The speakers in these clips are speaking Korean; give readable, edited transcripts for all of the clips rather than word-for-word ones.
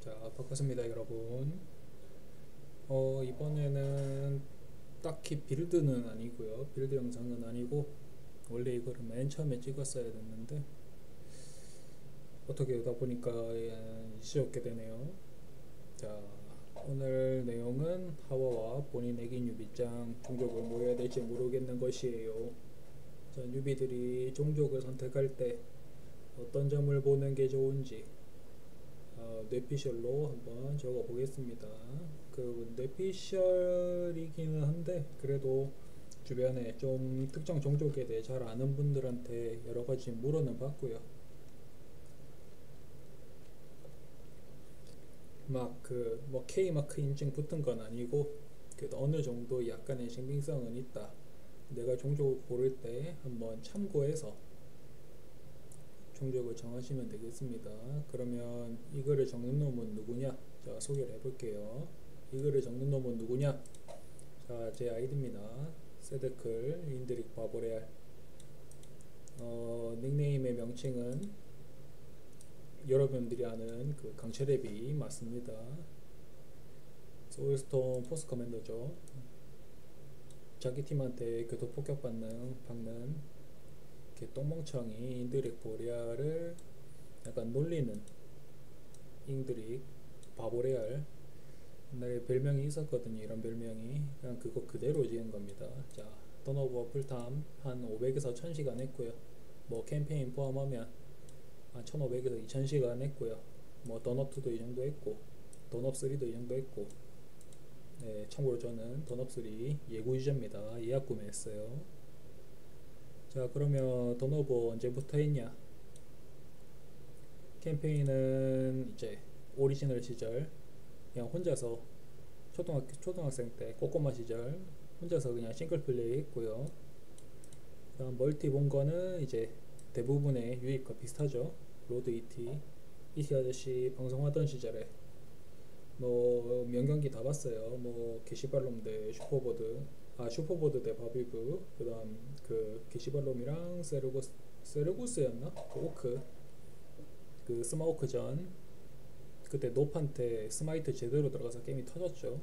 자, 반갑습니다, 여러분. 이번에는 딱히 빌드는 아니고요. 빌드 영상은 아니고, 원래 이거를 맨 처음에 찍었어야 됐는데, 어떻게 하다 보니까 잊었게 되네요. 자, 오늘 내용은 하와와 본인 애기 뉴비짱 종족을 뭐 해야 될지 모르겠는 것이에요. 자, 뉴비들이 종족을 선택할 때 어떤 점을 보는 게 좋은지, 뇌피셜로 한번 적어 보겠습니다. 그 뇌피셜이기는 한데 그래도 주변에 좀 특정 종족에 대해 잘 아는 분들한테 여러 가지 물어는 봤고요. 막 그 뭐 K 마크 인증 붙은 건 아니고 그래도 어느 정도 약간의 신빙성은 있다. 내가 종족을 고를 때 한번 참고해서 종족을 정하시면 되겠습니다. 그러면 이 글을 적는 놈은 누구냐? 자, 소개를 해볼게요. 이 글을 적는 놈은 누구냐? 자, 제 아이디입니다. 세데클 인드릭 바보레알. 닉네임의 명칭은 여러분들이 아는 그 강철애비 맞습니다. 소울스톤 포스 커맨더죠. 자기 팀한테 교도 폭격 박는 똥멍청이 인드릭 보레알을 약간 놀리는 인드릭 바보레알. 옛날에 별명이 있었거든요. 이런 별명이 그냥 그거 그대로 지은 겁니다. 자, 턴오버 풀탐 한 500에서 1000시간 했고요. 뭐 캠페인 포함하면 한 1500에서 2000시간 했고요. 뭐 던업2도 이 정도 했고 던업3도 이 정도 했고. 네, 참고로 저는 던업3 예고 유저입니다. 예약 구매했어요. 자, 그러면 던오버 언제부터 했냐? 캠페인은 이제 오리지널 시절 그냥 혼자서 초등학생 때 꼬꼬마 시절 혼자서 그냥 싱글 플레이 했고요. 그다음 멀티 본 거는 이제 대부분의 유입과 비슷하죠. 로드 ET 아저씨 방송하던 시절에 뭐 명경기 다 봤어요. 뭐 게시발롬 대 슈퍼보드, 슈퍼보드 대 바비브, 그다음 그 게시발롬이랑 세르고스였나? 그 오크, 그 스마오크전 그때 노판테 스마이트 제대로 들어가서 게임이 터졌죠.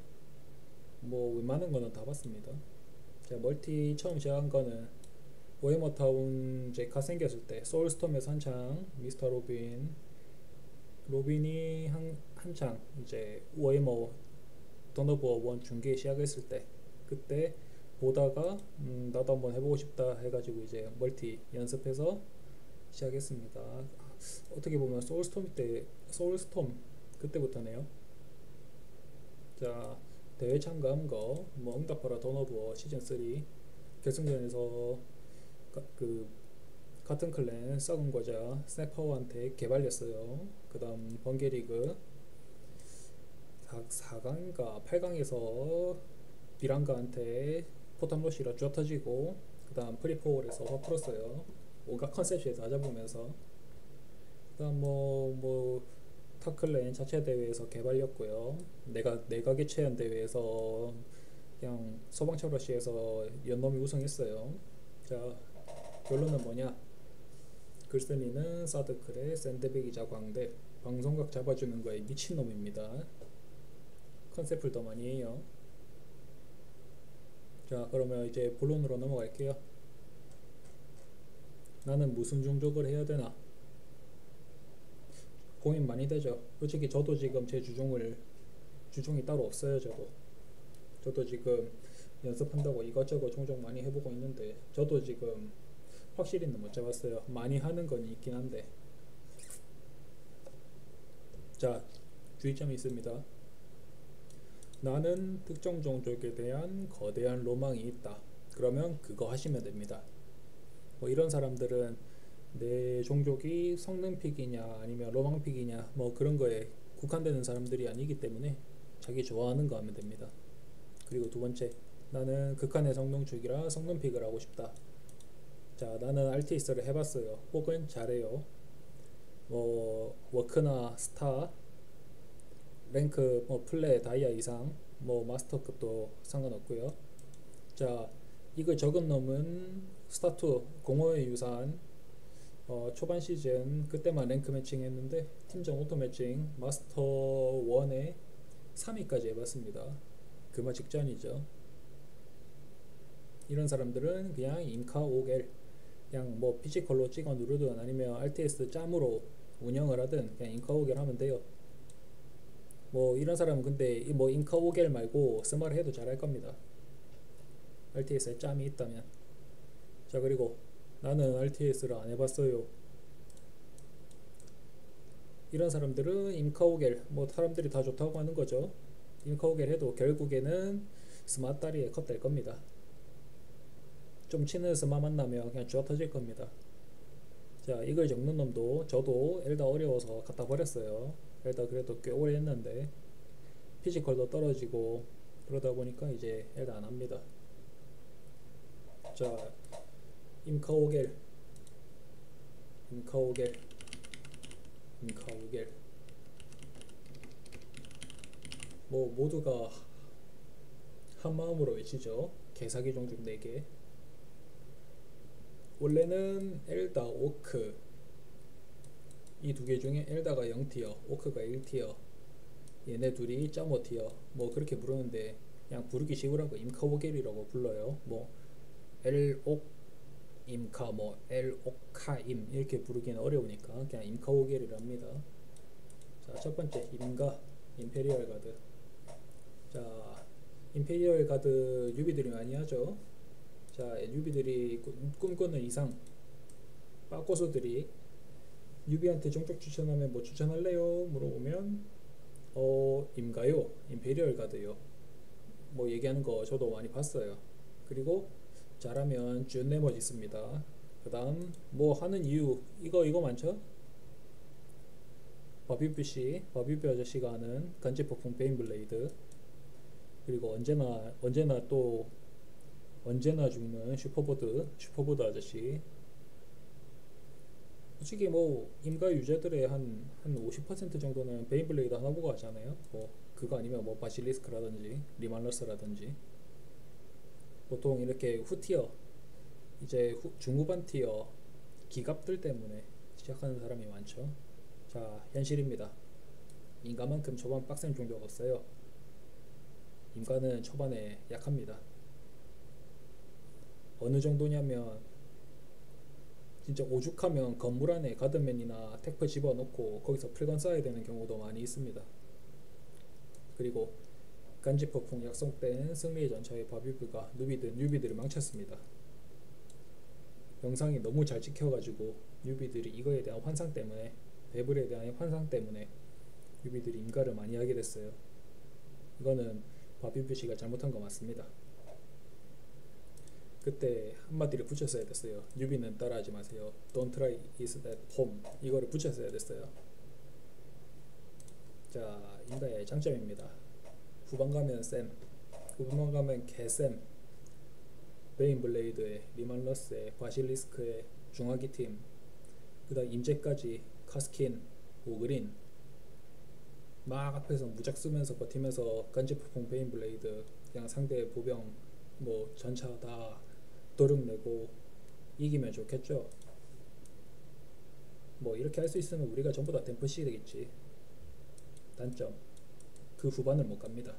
뭐 웬만한 거는 다 봤습니다. 제가 멀티 처음 시작한 거는 오에머타운 이제 갓 생겼을 때 소울스톰에서 한창 미스터 로빈이 한창 이제 오에머 던어버 1 중계 시작했을 때 그때 보다가 나도 한번 해보고 싶다 해가지고 이제 멀티 연습해서 시작했습니다. 어떻게 보면 소울스톰 그때부터네요. 자, 대회 참가한 거, 뭐 응답하라 던어버 시즌3 결승전에서 그 같은 클랜 썩은 과자 스냅파워한테 개발렸어요. 그 다음 번개리그 4강인가 8강에서 비랑가한테 포탐로시라 쥐어 터지고, 그 다음 프리포홀에서 화 풀었어요. 온갖 컨셉시에 다 잡으면서. 그 다음 타클랜 자체 대회에서 개발렸고요. 내가 개최한 대회에서 그냥 소방차러시에서 연놈이 우승했어요. 자, 결론은 뭐냐? 글쓴이는 사드클의 샌드백이자 광대, 방송각 잡아주는 거에 미친놈입니다. 컨셉을 더 많이 해요. 자, 그러면 이제 본론으로 넘어갈게요. 나는 무슨 종족을 해야 되나? 고민 많이 되죠. 솔직히 저도 지금 제 주종이 따로 없어요. 저도 지금 연습한다고 이것저것 종종 많이 해보고 있는데 저도 지금 확실히는 못 잡았어요. 많이 하는 건 있긴 한데. 자, 주의점이 있습니다. 나는 특정 종족에 대한 거대한 로망이 있다. 그러면 그거 하시면 됩니다. 뭐 이런 사람들은 내 종족이 성능픽이냐 아니면 로망픽이냐 뭐 그런 거에 국한되는 사람들이 아니기 때문에 자기 좋아하는 거 하면 됩니다. 그리고 두 번째, 나는 극한의 성능축이라 성능픽을 하고 싶다. 자, 나는 RTS를 해봤어요. 혹은 잘해요. 뭐 워크나 스타 랭크 뭐 플레 다이아 이상 뭐 마스터급도 상관없고요. 자, 이걸 적은 놈은 스타2 공허의 유산 초반 시즌 그때만 랭크 매칭 했는데 팀전 오토 매칭 마스터 1에 3위까지 해봤습니다. 그마 직전이죠. 이런 사람들은 그냥 인카 5겔 그냥 뭐 피지컬로 찍어 누르든 아니면 RTS 짬으로 운영을 하든 그냥 인카 5겔 하면 돼요. 뭐 이런 사람은 근데 뭐 인카 5겔 말고 스마를 해도 잘할 겁니다. RTS에 짬이 있다면. 자, 그리고 나는 RTS를 안 해봤어요. 이런 사람들은 인카오겔 뭐 사람들이 다 좋다고 하는 거죠. 인카오겔 해도 결국에는 스마 다리에 컷될 겁니다. 좀 치는 스마 만나면 그냥 쥐어 터질 겁니다. 자, 이걸 적는 놈도 저도 엘다 어려워서 갖다 버렸어요. 엘다 그래도 꽤 오래 했는데 피지컬도 떨어지고 그러다 보니까 이제 엘다 안 합니다. 자, 인카오겔 인카오겔 인카오겔 뭐 모두가 한 마음으로 외치죠. 개사기 종족 4개. 원래는 엘다, 오크 이 두 개 중에 엘다가 0티어, 오크가 1티어. 얘네 둘이 짬 5티어. 뭐 그렇게 부르는데 그냥 부르기 쉬우라고 임카오겔이라고 불러요. 뭐 엘옥 임카 뭐 엘옥카임 이렇게 부르기는 어려우니까 그냥 임카오겔이랍니다. 자, 첫 번째 임가 임페리얼 가드. 자, 임페리얼 가드 뉴비들이 많이 하죠. 자, 뉴비들이 꿈꾸는 이상 빠꼬소들이 뉴비한테 종족 추천하면 뭐 추천할래요? 물어보면 임가요? 임페리얼 가드요. 뭐 얘기하는 거 저도 많이 봤어요. 그리고 잘하면 준 네머지 있습니다. 그 다음 뭐 하는 이유 이거 많죠? 버비뷰 아저씨가 하는 간지폭풍 베인블레이드. 그리고 언제나 죽는 슈퍼보드 아저씨. 솔직히 뭐 임가 유저들의 한 50% 정도는 베인블레이드 하나 보고 하잖아요. 뭐 그거 아니면 뭐 바실리스크라든지 리말러스라든지. 보통 이렇게 후티어 이제 중후반 티어 기갑들 때문에 시작하는 사람이 많죠. 자, 현실입니다. 인가만큼 초반 빡센 종교가 없어요. 인가는 초반에 약합니다. 어느 정도냐면 진짜 오죽하면 건물 안에 가드맨이나 텍프 집어넣고 거기서 풀건 써야 되는 경우도 많이 있습니다. 그리고 간지폭풍 약속된 승리의 전차의 바비브가 뉴비들을 망쳤습니다. 영상이 너무 잘 찍혀가지고 뉴비들이 이거에 대한 환상 때문에 베블에 대한 환상 때문에 뉴비들이 임가를 많이 하게 됐어요. 이거는 바비브씨가 잘못한 거 맞습니다. 그때 한마디를 붙였어야 됐어요. 뉴비는 따라하지 마세요. Don't try is that home. 이거를 붙였어야 됐어요. 자, 인가의 장점입니다. 후반 가면 개쌤. 베인블레이드의 리말러스의 바실리스크의 중화기팀. 그 다음 임제까지 카스킨, 오그린. 막 앞에서 무작 쓰면서 버티면서 간지폭풍 베인블레이드 그냥 상대 보병 뭐 전차 다 도륙내고 이기면 좋겠죠. 뭐 이렇게 할 수 있으면 우리가 전부 다 댐프시 되겠지. 단점 그 후반을 못 갑니다.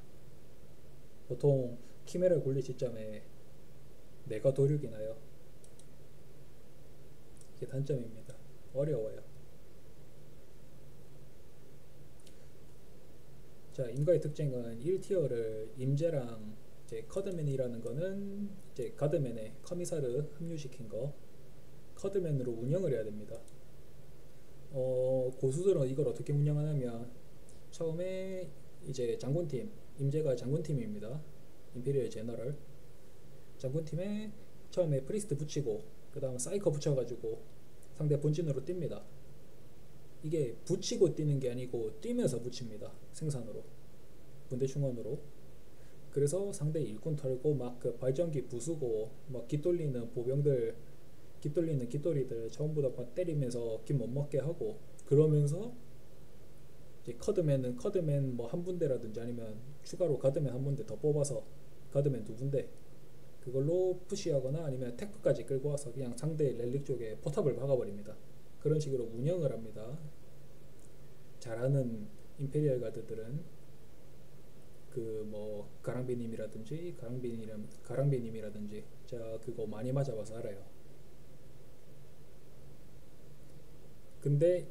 보통 키메라 굴리 시점에 내가 도륙이 나요. 이게 단점입니다. 어려워요. 자, 임가의 특징은 1티어를 임제랑 이제 커드맨이라는 거는 이제 가드맨에 커미사르 합류시킨 거 커드맨으로 운영을 해야 됩니다. 고수들은 이걸 어떻게 운영하냐면 처음에 이제 장군팀 임제가 장군팀입니다. 임페리얼 제너럴 장군팀에 처음에 프리스트 붙이고 그 다음 사이커 붙여가지고 상대 본진으로 뜁니다. 이게 붙이고 뛰는 게 아니고 뛰면서 붙입니다. 생산으로 군대 충원으로. 그래서 상대 일꾼 털고 막 그 발전기 부수고 막 깃돌리는 보병들 깃돌이들 전부 다 때리면서 깃 못 먹게 하고 그러면서 이제 커드맨 뭐 한 분대라든지 아니면 추가로 가드맨 한 분대 더 뽑아서 가드맨 2분대 그걸로 푸시하거나 아니면 테크까지 끌고 와서 그냥 상대 렐릭 쪽에 포탑을 박아버립니다. 그런 식으로 운영을 합니다. 잘하는 임페리얼 가드들은 그 뭐 가랑비님이라든지 제가 그거 많이 맞아봐서 알아요. 근데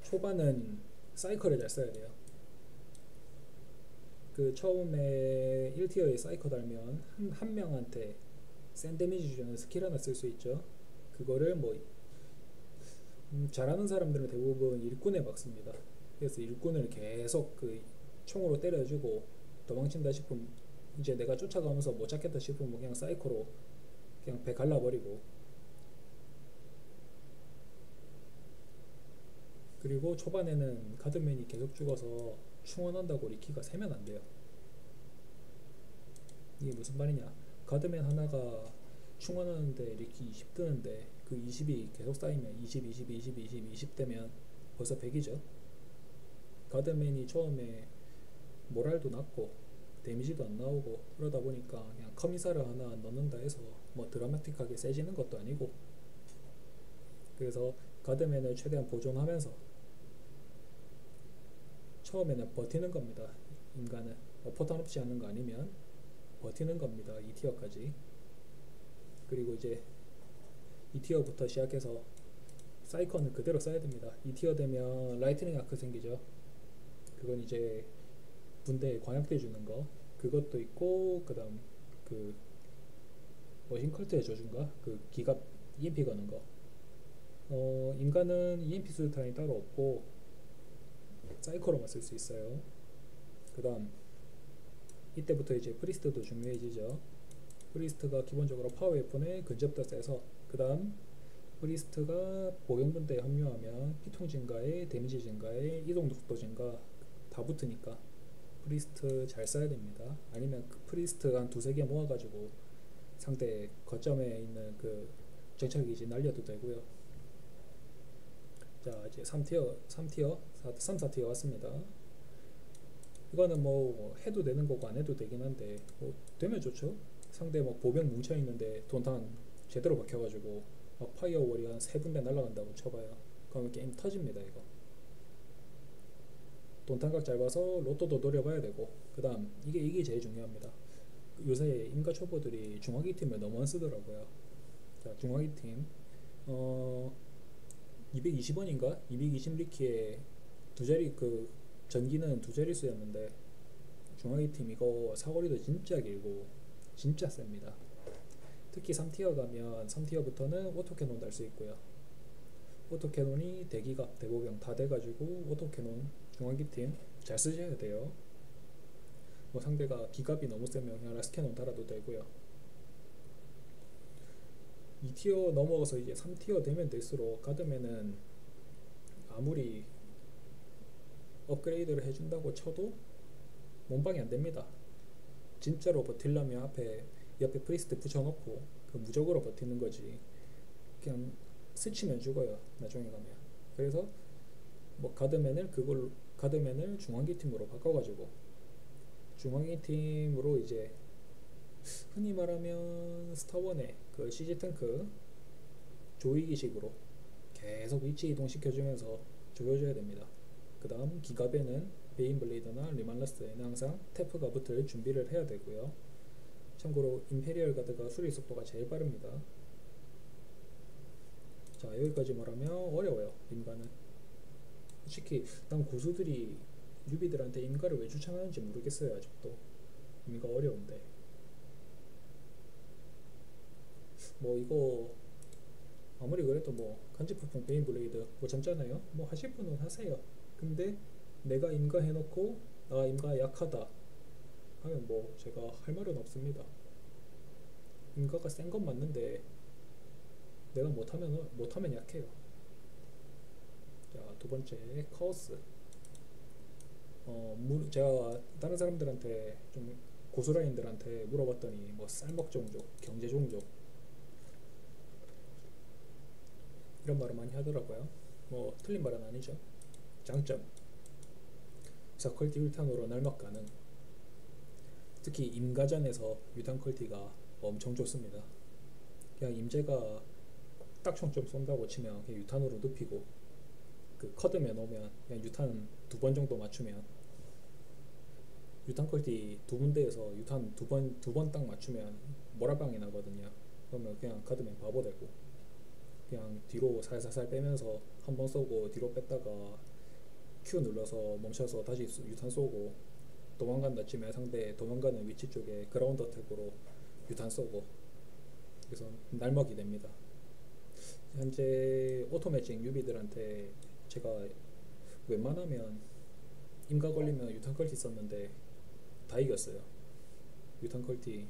초반은 사이클을 잘 써야 돼요. 그 처음에 1티어에 사이클 달면 한 명한테 센 데미지 주는 스킬 하나 쓸 수 있죠. 그거를 뭐 잘하는 사람들은 대부분 일꾼에 박습니다. 그래서 일꾼을 계속 그 총으로 때려주고 도망친다 싶으면 이제 내가 쫓아가면서 못 찾겠다 싶으면 그냥 사이코로 그냥 배 갈라버리고, 그리고 초반에는 가드맨이 계속 죽어서 충원한다고 리키가 세면 안 돼요. 이게 무슨 말이냐, 가드맨 하나가 충원하는데 리키 20 뜨는데 그 20이 계속 쌓이면 20, 20, 20, 20, 20 되면 벌써 100이죠. 가드맨이 처음에 모랄도 낮고 데미지도 안 나오고 그러다 보니까 그냥 커미사를 하나 넣는다 해서 뭐 드라마틱하게 세지는 것도 아니고, 그래서 가드맨을 최대한 보존하면서 처음에는 버티는 겁니다. 인간은 포탄 없이 하는 거 아니면 버티는 겁니다. 2티어까지. 그리고 이제 2티어부터 시작해서 사이컨은 그대로 써야 됩니다. 2티어 되면 라이트닝 아크 생기죠. 그건 이제 군대에 광역대 주는 거, 그것도 있고, 그 다음 그 머신컬트의 저주인가, 그 기갑 EMP 거는 거. 인간은 EMP 수류탄이 따로 없고 사이코로만 쓸 수 있어요. 그 다음 이때부터 이제 프리스트도 중요해지죠. 프리스트가 기본적으로 파워 웨폰에 근접도 세서, 그 다음 프리스트가 보병분대에 합류하면 피통 증가에 데미지 증가에 이동 속도 증가 다 붙으니까 프리스트 잘 써야 됩니다. 아니면 그 프리스트 한 두세 개 모아가지고 상대 거점에 있는 그 정찰기지 날려도 되고요. 자, 이제 3티어 3, 4티어 왔습니다. 이거는 뭐 해도 되는 거고 안 해도 되긴 한데 뭐 되면 좋죠. 상대 뭐 보병 뭉쳐있는데 돈탄 제대로 박혀가지고 막 파이어 월이 한 3군데 날아간다고 쳐봐요. 그러면 게임 터집니다. 이거 돈탄각 짧아서 로또도 노려봐야 되고, 그 다음 이게 제일 중요합니다. 요새 인가 초보들이 중화기 팀을 너무 안 쓰더라고요. 자, 중화기 팀 220원인가 220 리키에 두 자리, 그 전기는 두 자릿수였는데 중화기 팀 이거 사거리도 진짜 길고 진짜 셉니다. 특히 3티어 가면 3티어부터는 오토캐논 달 수 있고요. 오토캐논이 대기갑 대보병 다 돼가지고 오토캐논 중화기 팀 잘 쓰셔야 돼요. 뭐 상대가 기갑이 너무 세면 그냥 라스캐논 달아도 되고요. 2티어 넘어가서 이제 3티어 되면 될수록 가드맨은 아무리 업그레이드를 해준다고 쳐도 몸빵이 안됩니다. 진짜로 버틸려면 옆에 프리스트 붙여놓고 그 무적으로 버티는 거지, 그냥 스치면 죽어요 나중에 가면. 그래서 뭐 가드맨을 중앙기 팀으로 바꿔가지고 중앙기 팀으로 이제 흔히 말하면 스타원의 그 CG 탱크 조이기식으로 계속 위치 이동시켜주면서 조여줘야 됩니다. 그 다음 기갑에는 베인블레이드나 리말러스에는 항상 태프가 붙을 준비를 해야 되고요. 참고로 임페리얼 가드가 수리 속도가 제일 빠릅니다. 자, 여기까지 말하면 어려워요. 인가는 솔직히 난 고수들이 뉴비들한테 인가를 왜 추천하는지 모르겠어요. 아직도 인가 어려운데 뭐 이거 아무리 그래도 뭐 간지폭풍 베인블레이드 뭐 젊잖아요. 뭐 하실 분은 하세요. 근데 내가 임가 해놓고 나 임가 약하다 하면 뭐 제가 할 말은 없습니다. 임가가 센 건 맞는데 내가 못하면 약해요. 자, 두 번째 카오스. 제가 다른 사람들한테 좀 고수라인들한테 물어봤더니 뭐 쌀먹 종족, 경제 종족 이런 말을 많이 하더라고요. 뭐 틀린 말은 아니죠. 장점, 자컬티 율탄으로 날막 가능. 특히 임가전에서 유탄 컬티가 엄청 좋습니다. 그냥 임제가 딱총 좀 쏜다고 치면 그냥 유탄으로 눕히고 그 커드맨 오면 그냥 유탄 2번 정도 맞추면 유탄 퀄티 두 군데에서 유탄 두 번 딱 맞추면 모라방이 나거든요. 그러면 그냥 커드맨 바보 되고 그냥 뒤로 살살살 빼면서 한 번 쏘고 뒤로 뺐다가 Q 눌러서 멈춰서 다시 유탄 쏘고 도망간다 치면 상대 도망가는 위치 쪽에 그라운드 어택으로 유탄 쏘고 그래서 날먹이 됩니다. 현재 오토매직 유비들한테 제가 웬만하면 임가 걸리면 유탄 컬티 썼는데 다 이겼어요. 유탄 컬티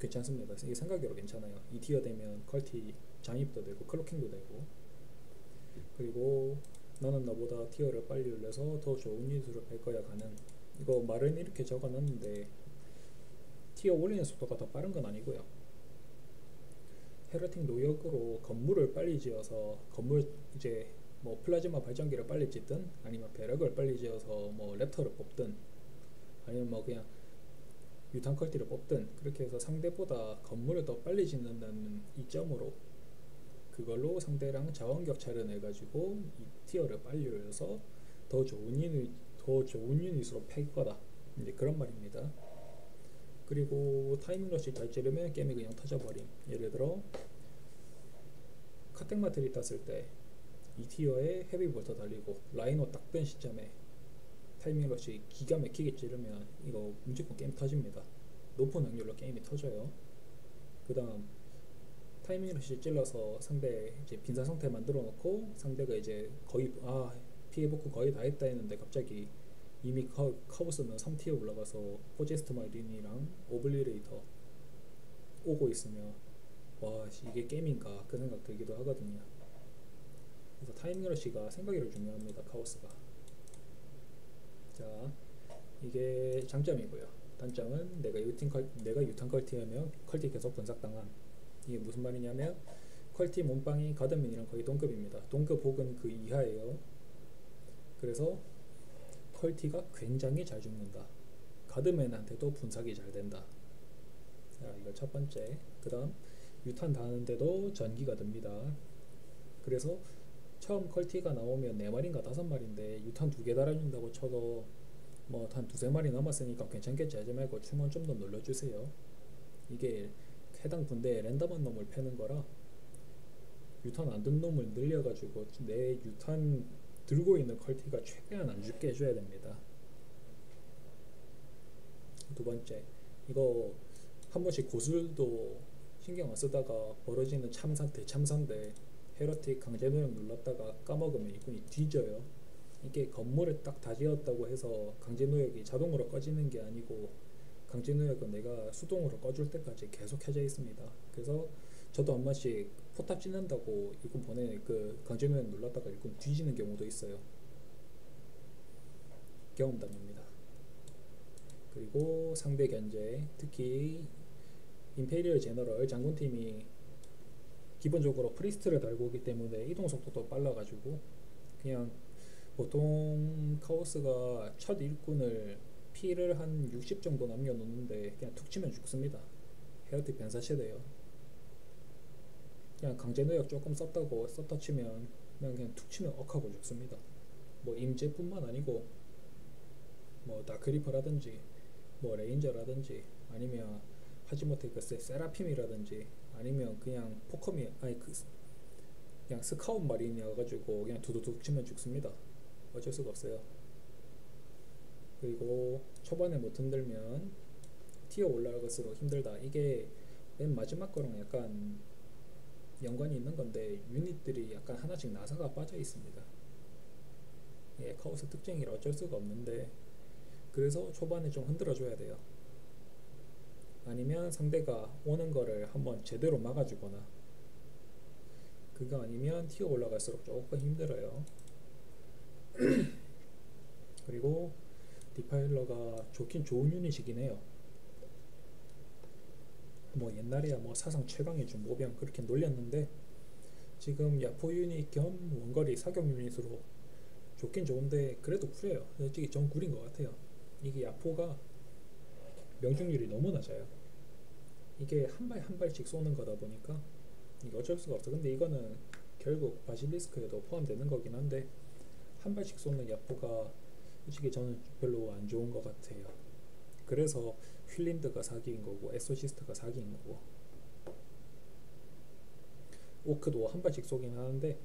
괜찮습니다. 이게 생각외로 괜찮아요. 2티어 되면 컬티 장입도 되고 클로킹도 되고 그리고 너는 나보다 티어를 빨리 올려서 더 좋은 유닛으로 뺄 거야 가는 이거 말은 이렇게 적어놨는데 티어 올리는 속도가 더 빠른 건 아니고요. 헤러틱 노역으로 건물을 빨리 지어서 건물 이제 뭐 플라즈마 발전기를 빨리 짓든 아니면 배럭을 빨리 지어서 뭐 랩터를 뽑든 아니면 뭐 그냥 유탄 컬티를 뽑든 그렇게 해서 상대보다 건물을 더 빨리 짓는다는 이점으로 그걸로 상대랑 자원 격차를 내가지고 이 티어를 빨리 올려서 더 좋은 유닛으로 팰 거다 이제 그런 말입니다. 그리고 타이밍 러시 잘 찌르면 게임이 그냥 터져버림. 예를 들어 카텍마트리 땄을 때 이 티어에 헤비볼터 달리고 라이노 딱 뜬 시점에 타이밍 러시 기가 막히게 찌르면 이거 무조건 게임 터집니다. 높은 확률로 게임이 터져요. 그 다음 타이밍 러시 찔러서 상대 이제 빈사 상태 만들어 놓고 상대가 이제 거의 피해 복구 거의 다 했다 했는데 갑자기 이미 카오스는 3티어 올라가서 포제스트 마린이랑 오블리레이터 오고 있으면 와 이게 게임인가 그 생각 들기도 하거든요. 그래서 타이밍 러시가 생각외로 중요합니다. 카오스가. 자 이게 장점이고요. 단점은 내가 유탄 컬티하면 컬티 계속 분삭당함. 이게 무슨 말이냐면 퀄티 몸빵이 가드맨이랑 거의 동급입니다. 동급 혹은 그 이하예요. 그래서 퀄티가 굉장히 잘 죽는다. 가드맨한테도 분삭이 잘 된다. 자, 이거 첫 번째. 그 다음 유탄 다는데도 전기가 듭니다. 그래서 처음 퀄티가 나오면 4마리인가 5마리인데 유탄 2개 달아준다고 쳐도 뭐 한 2~3마리 남았으니까 괜찮겠지 하지 말고 충원 좀 더 눌러주세요. 이게 해당 분대에 랜덤한 놈을 패는 거라 유탄 안 든 놈을 늘려가지고 내 유탄 들고 있는 퀄티가 최대한 안 죽게 해줘야 됩니다. 두 번째, 이거 한 번씩 고술도 신경 안 쓰다가 벌어지는 대참사인데 헤러틱 강제노역 눌렀다가 까먹으면 이분이 뒤져요. 이게 건물을 딱 다 지었다고 해서 강제노역이 자동으로 꺼지는 게 아니고 강제노역은 내가 수동으로 꺼줄 때까지 계속 켜져 있습니다. 그래서 저도 한 번씩 포탑 찍는다고 일꾼 강제노역 눌렀다가 일꾼 뒤지는 경우도 있어요. 경험담입니다. 그리고 상대 견제, 특히 임페리얼 제너럴 장군팀이 기본적으로 프리스트를 달고 오기 때문에 이동 속도도 빨라가지고 그냥 보통 카오스가 첫 일꾼을 피를 한 60 정도 남겨놓는데 그냥 툭 치면 죽습니다. 헤어틱 변사체돼요. 그냥 강제노역 조금 썼다 치면 그냥 툭 치면 억하고 죽습니다. 뭐 임제뿐만 아니고 뭐 다크리퍼라든지 뭐 레인저라든지 아니면 하지못해 그 세라핌이라든지 아니면 그냥 그냥 스카웃 마린이어가지고 그냥 두두둑 치면 죽습니다. 어쩔 수가 없어요. 그리고 초반에 못 흔들면 티어 올라갈수록 힘들다. 이게 맨 마지막 거랑 약간 연관이 있는 건데 유닛들이 약간 하나씩 나사가 빠져 있습니다. 예, 카오스 특징이라 어쩔 수가 없는데 그래서 초반에 좀 흔들어 줘야 돼요. 아니면 상대가 오는 거를 한번 제대로 막아주거나 그거 아니면 티어 올라갈수록 조금 힘들어요. 그리고 디파일러가 좋긴 좋은 유닛이긴 해요. 뭐 옛날에야 뭐 사상 최강의 중보병 그렇게 놀렸는데 지금 야포 유닛 겸 원거리 사격 유닛으로 좋긴 좋은데 그래도 구려요. 솔직히 전 구린 것 같아요. 이게 야포가 명중률이 너무 낮아요. 이게 한 발씩 쏘는 거다 보니까 이게 어쩔 수가 없어. 근데 이거는 결국 바실리스크에도 포함되는 거긴 한데 한 발씩 쏘는 야포가 솔직히 저는 별로 안 좋은 것 같아요. 그래서 휠린드가 사기인 거고 엑소시스트가 사기인 거고 오크도 한 발씩 쏘긴 하는데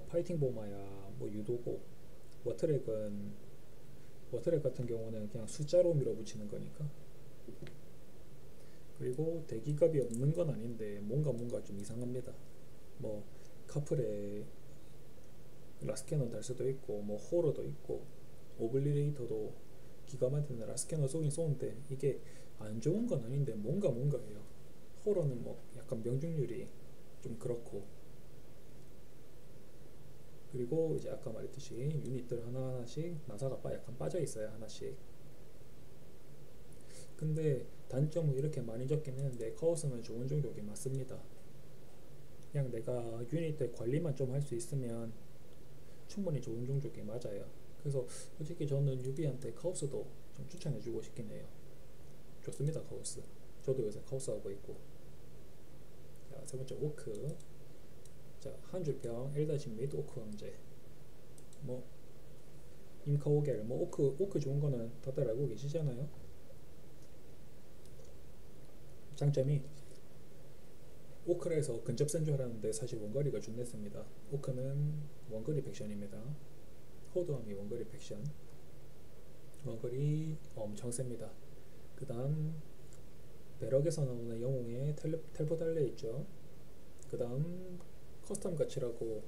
파이팅 보마야 뭐 유도고 워트렉 같은 경우는 그냥 숫자로 밀어붙이는 거니까. 그리고 대기갑이 없는 건 아닌데 뭔가 좀 이상합니다. 뭐 카플에 라스캐논 달 수도 있고 뭐 호러도 있고 오블리레이터도 기가 막히는 라스캐논 쏘긴 쏘는데 이게 안 좋은 건 아닌데 뭔가예요. 호러는 뭐 약간 명중률이 좀 그렇고, 그리고 이제 아까 말했듯이 유닛들 하나하나씩 나사가 약간 빠져 있어요, 하나씩. 근데 단점은 이렇게 많이 적긴 했는데 카오스는 좋은 종족이 맞습니다. 그냥 내가 유닛들 관리만 좀 할 수 있으면 충분히 좋은 종족이 맞아요. 그래서 솔직히 저는 유비한테 카오스도 좀 추천해주고 싶긴 해요. 좋습니다, 카오스. 저도 요새 카오스 하고 있고. 자, 세 번째 오크. 자, 한 줄평 엘다신 메이드 오크 황제. 뭐 임카오겔 뭐 오크 좋은 거는 다들 알고 계시잖아요. 장점이 오크라에서 근접 센 줄 알았는데 사실 원거리가 준냈습니다. 오크는 원거리 팩션입니다. 호드함이 원거리 팩션. 원거리 엄청 셉니다. 그 다음 배럭에서 나오는 영웅의 텔포 달려 있죠. 그 다음 커스텀 가치라고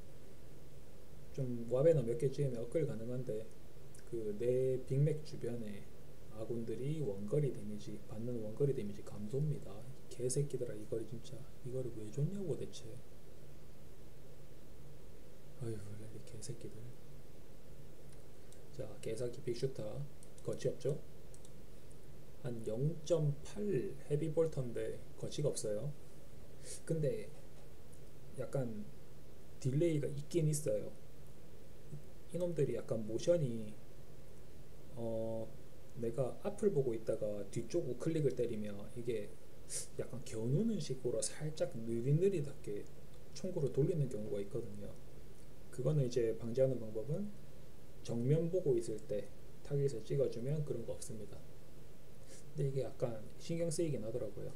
좀 와베너 몇 개 지으면 업글 가능한데 그 내 빅맥 주변에 아군들이 원거리 데미지 받는 원거리 데미지 감소입니다. 개새끼들아, 이거를 진짜 이거를 왜 줬냐고 대체. 아휴 개새끼들. 자, 개사기 빅슈타 거치 없죠? 한 0.8 헤비볼터인데 거치가 없어요. 근데 약간 딜레이가 있긴 있어요. 이놈들이 약간 모션이 내가 앞을 보고 있다가 뒤쪽 우클릭을 때리면 이게 약간 겨누는 식으로 살짝 느릿느릿하게 총구를 돌리는 경우가 있거든요. 그거는 이제 방지하는 방법은 정면 보고 있을 때 타깃을 찍어주면 그런 거 없습니다. 근데 이게 약간 신경 쓰이긴 하더라고요.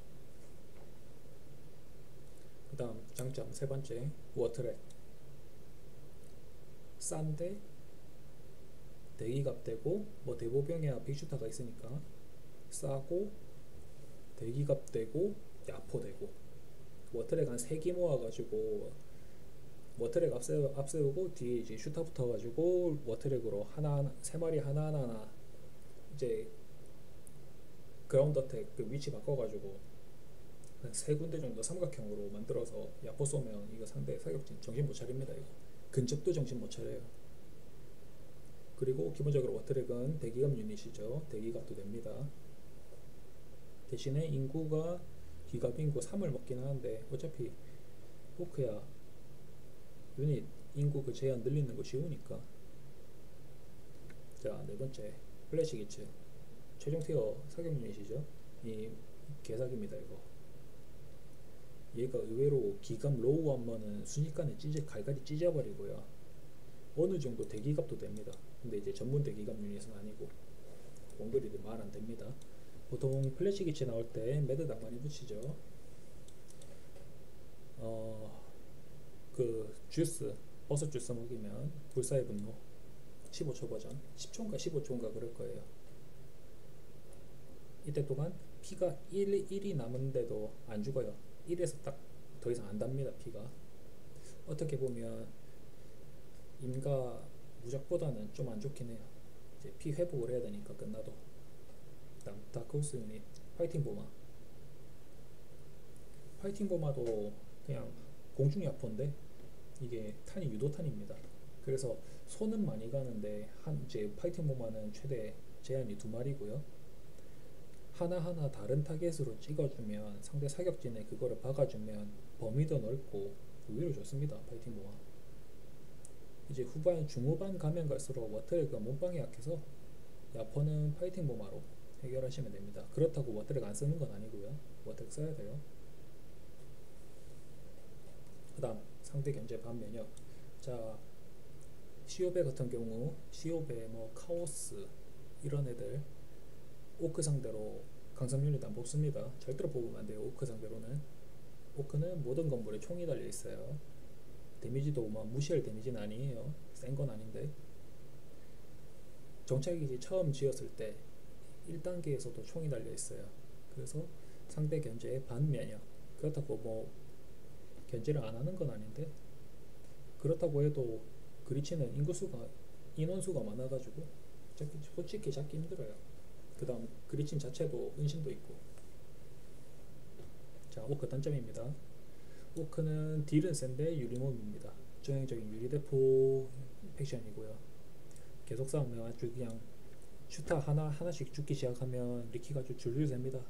그 다음 장점 세 번째 워트랙. 싼데 대기갑 되고 뭐 대보병이야 빅슈타가 있으니까 싸고 대기갑 되고 야포 되고 워트랙 한 3개 모아가지고 워트랙 앞세우고 뒤에 이제 슈타 붙어가지고 워트랙으로 하나 3마리 하나하나 이제 그라운드 어택 그 위치 바꿔가지고 한 3군데 정도 삼각형으로 만들어서 야포 쏘면 이거 상대 사격진 정신 못 차립니다. 이거 근접도 정신 못 차려요. 그리고 기본적으로 워트랙은 대기갑 유닛이죠. 대기갑도 됩니다. 대신에 인구가 기갑 인구 3을 먹긴 하는데 어차피 포크야 유닛 인구 그 제한 늘리는 거 쉬우니까. 자, 네 번째 플래시 기츠 최종 티어 사격 유닛이죠. 이 개사기입니다. 이거 얘가 의외로 기갑 로우 한번은 순식간에 갈갈이 찢어버리고요. 어느 정도 대기갑도 됩니다. 근데 이제 전문 대기갑 유닛은 아니고 원거리도 말 안 됩니다. 보통 플래시 기체 나올 때 매드당 많이 붙이죠. 그 주스 버섯 주스 먹이면 불사의 분노 15초 버전 10초인가 15초인가 그럴 거예요. 이때 동안 피가 1이 남은데도 안 죽어요. 1에서 딱 더 이상 안 답니다. 피가 어떻게 보면 인가 무적보다는 좀 안 좋긴 해요. 이제 피 회복을 해야 되니까 끝나도. 다음 다크호스 유닛 파이팅 보마. 파이팅 보마도 그냥 공중 야포인데 이게 탄이 유도탄입니다. 그래서 손은 많이 가는데 이제 파이팅 보마는 최대 제한이 2마리고요. 하나하나 다른 타겟으로 찍어주면 상대 사격진에 그거를 박아주면 범위도 넓고 의외로 좋습니다. 파이팅 보마. 이제 중후반 가면 갈수록 워트랙은 몸빵이 약해서 야포는 파이팅 보마로 해결하시면 됩니다. 그렇다고 워트랙 안 쓰는 건 아니고요. 워트랙 써야 돼요. 그 다음 상대 견제 반면역. 자, 시오베 같은 경우 시오베 뭐 카오스 이런 애들 오크 상대로 강성 유닛 안 뽑습니다. 절대로 뽑으면 안 돼요. 오크 상대로는. 오크는 모든 건물에 총이 달려 있어요. 데미지도 막 무시할 데미지는 아니에요. 센 건 아닌데. 정찰기지 처음 지었을 때 1단계에서도 총이 달려 있어요. 그래서 상대 견제의 반면역. 그렇다고 뭐 견제를 안 하는 건 아닌데, 그렇다고 해도 그리치는 인원수가 많아가지고 솔직히 잡기 힘들어요. 그 다음 그리친 자체도 은신도 있고. 자, 오크 단점입니다. 오크는 딜은 센데 유리몸입니다. 전형적인 유리대포 팩션이고요. 계속 싸우면 아주 그냥 슈타 하나씩 죽기 시작하면 리키가 아주 줄줄 셉니다.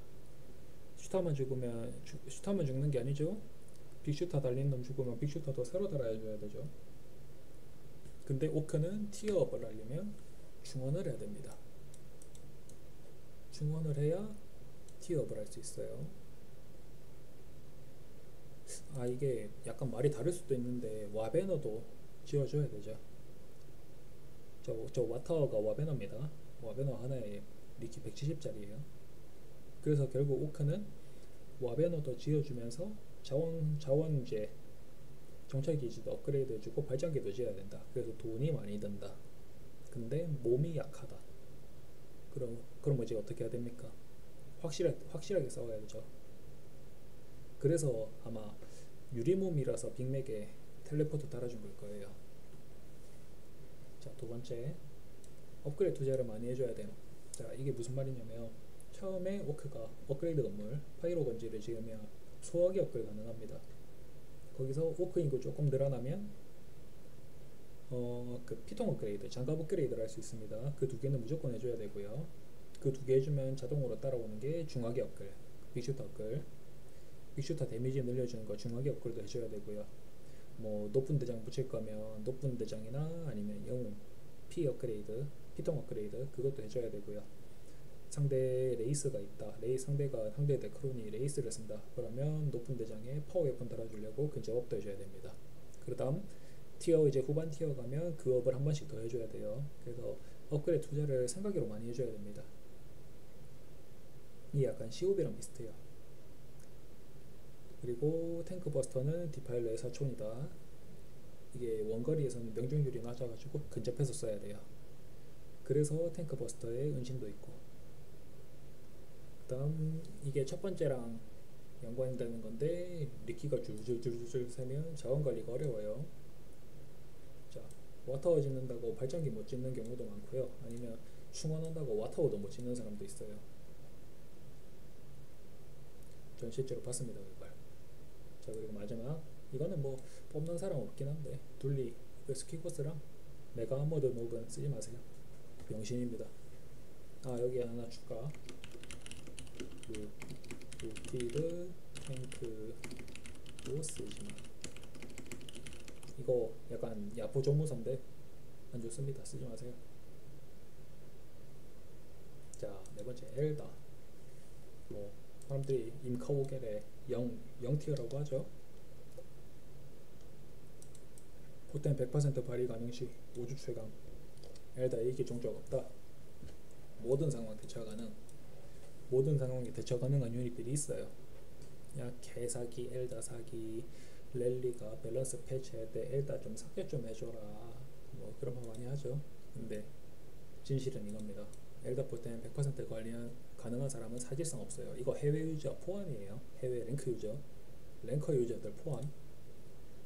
슈타만 죽는 게 아니죠. 빅슈타 달린 놈 죽으면 빅슈타도 새로 달아줘야 되죠. 근데 오크는 티어업을 하려면 중원을 해야 됩니다. 중원을 해야 티어업을 할 수 있어요. 아, 이게 약간 말이 다를 수도 있는데 와베너도 지어줘야 되죠. 저 와타워가 와베너입니다. 와베너 하나에 리키 170짜리예요. 그래서 결국 오크는 와베너도 지어주면서 자원제 정찰기지도 업그레이드 해주고 발전기도 지어야 된다. 그래서 돈이 많이 든다. 근데 몸이 약하다. 그럼 이제 어떻게 해야 됩니까? 확실하게 싸워야 되죠. 그래서 아마 유리몸이라서 빅맥에 텔레포트 달아준 걸 거예요. 자, 두 번째, 업그레이드 투자를 많이 해줘야 돼요. 자, 이게 무슨 말이냐면 처음에 오크가 업그레이드 건물 파이로 건지를 지으면 소화기 업그레이드 가능합니다. 거기서 오크 인구 조금 늘어나면 그 피통 업그레이드, 장갑 업그레이드를 할 수 있습니다. 그 두 개는 무조건 해줘야 되고요. 그 두 개 해주면 자동으로 따라오는 게 중화기 업글, 빅슈터 업글, 빅슈터 데미지 늘려주는 거 중화기 업글도 해줘야 되고요. 뭐 높은 대장 붙일 거면 높은 대장이나 아니면 영웅 피 업그레이드, 피통 업그레이드 그것도 해줘야 되고요. 상대 레이스가 있다. 상대 데크론이 레이스를 쓴다. 그러면 높은 대장에 파워 웨폰 달아주려고 근접업도 해줘야 됩니다. 그 다음 티어 이제 후반 티어 가면 그 업을 한 번씩 더 해줘야 돼요. 그래서 업그레이드 투자를 생각으로 많이 해줘야 됩니다. 이게 약간 시오비랑 비슷해요. 그리고 탱크 버스터는 디파일러의 사촌이다. 이게 원거리에서는 명중률이 낮아가지고 근접해서 써야 돼요. 그래서 탱크 버스터에 은신도 있고. 그 다음 이게 첫 번째랑 연관되는 건데 리키가 줄줄줄줄 세면 자원 관리가 어려워요. 자, 와타워 짓는다고 발전기 못 짓는 경우도 많고요. 아니면 충원한다고 와타워도 못 짓는 사람도 있어요. 전 실제로 봤습니다, 그걸. 자, 그리고 마지막 이거는 뭐 뽑는 사람 없긴 한데 둘리 그 스키코스랑 메가 아머드 몹은 쓰지 마세요. 병신입니다. 아, 여기 하나 추가. 루티드 탱크도 쓰지마. 이거 약간 야포 조무사인데 안 좋습니다. 쓰지 마세요. 자, 네 번째 엘다. 뭐 사람들이 임카오겔의 0티어라고 하죠. 포텐 100% 발휘 가능 시 우주 최강. 엘다 이길 종족 없다. 모든 상황에 대처 가능한 유닛들이 있어요. 야, 개사기, 엘다 사기, 랠리가 밸런스 패치할 때 엘다 좀 삭제 좀 해줘라. 뭐 그런 말 많이 하죠. 근데 진실은 이겁니다. 엘다 포텐 100% 가능한 사람은 사실상 없어요. 이거 해외 유저 포함이에요. 해외 랭크 유저들 포함.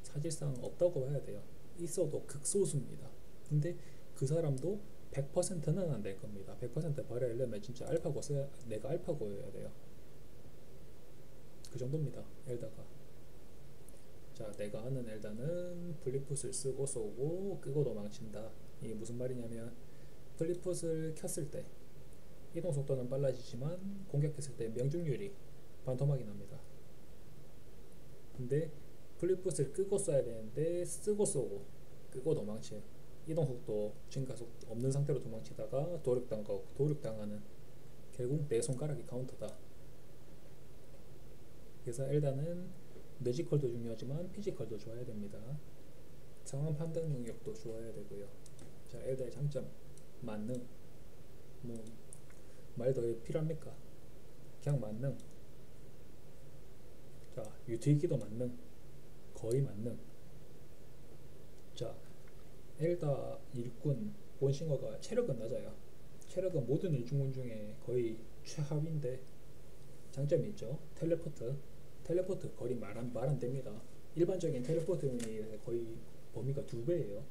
사실상 없다고 봐야 돼요. 있어도 극소수입니다. 근데 그 사람도 100%는 안 될 겁니다. 100% 발휘하려면 진짜 내가 알파고여야 돼요. 그 정도입니다, 엘다가. 자, 내가 아는 엘다는 플리풋을 쓰고 쏘고 끄고 도망친다. 이게 무슨 말이냐면 플리풋을 켰을 때 이동 속도는 빨라지지만 공격했을 때 명중률이 반토막이 납니다. 근데 플리풋을 끄고 쏴야 되는데 쓰고 쏘고 끄고 도망쳐요. 이동 속도 증가속 없는 상태로 도망치다가 도륙당하는, 결국 내 손가락이 카운터다. 그래서 엘다는 뇌지컬도 중요하지만 피지컬도 좋아야 됩니다. 상황 판단 능력도 좋아야 되고요. 자, 엘다의 장점 만능. 뭐 말 더 필요합니까? 그냥 만능. 자, 유틸기도 만능. 거의 만능. 자, 엘다 일꾼 본싱어가 체력은 낮아요. 체력은 모든 일중군 중에 거의 최하위인데 장점이 있죠. 텔레포트 거리 말 안 됩니다. 일반적인 텔레포트 유닛의 거의 범위가 2배예요.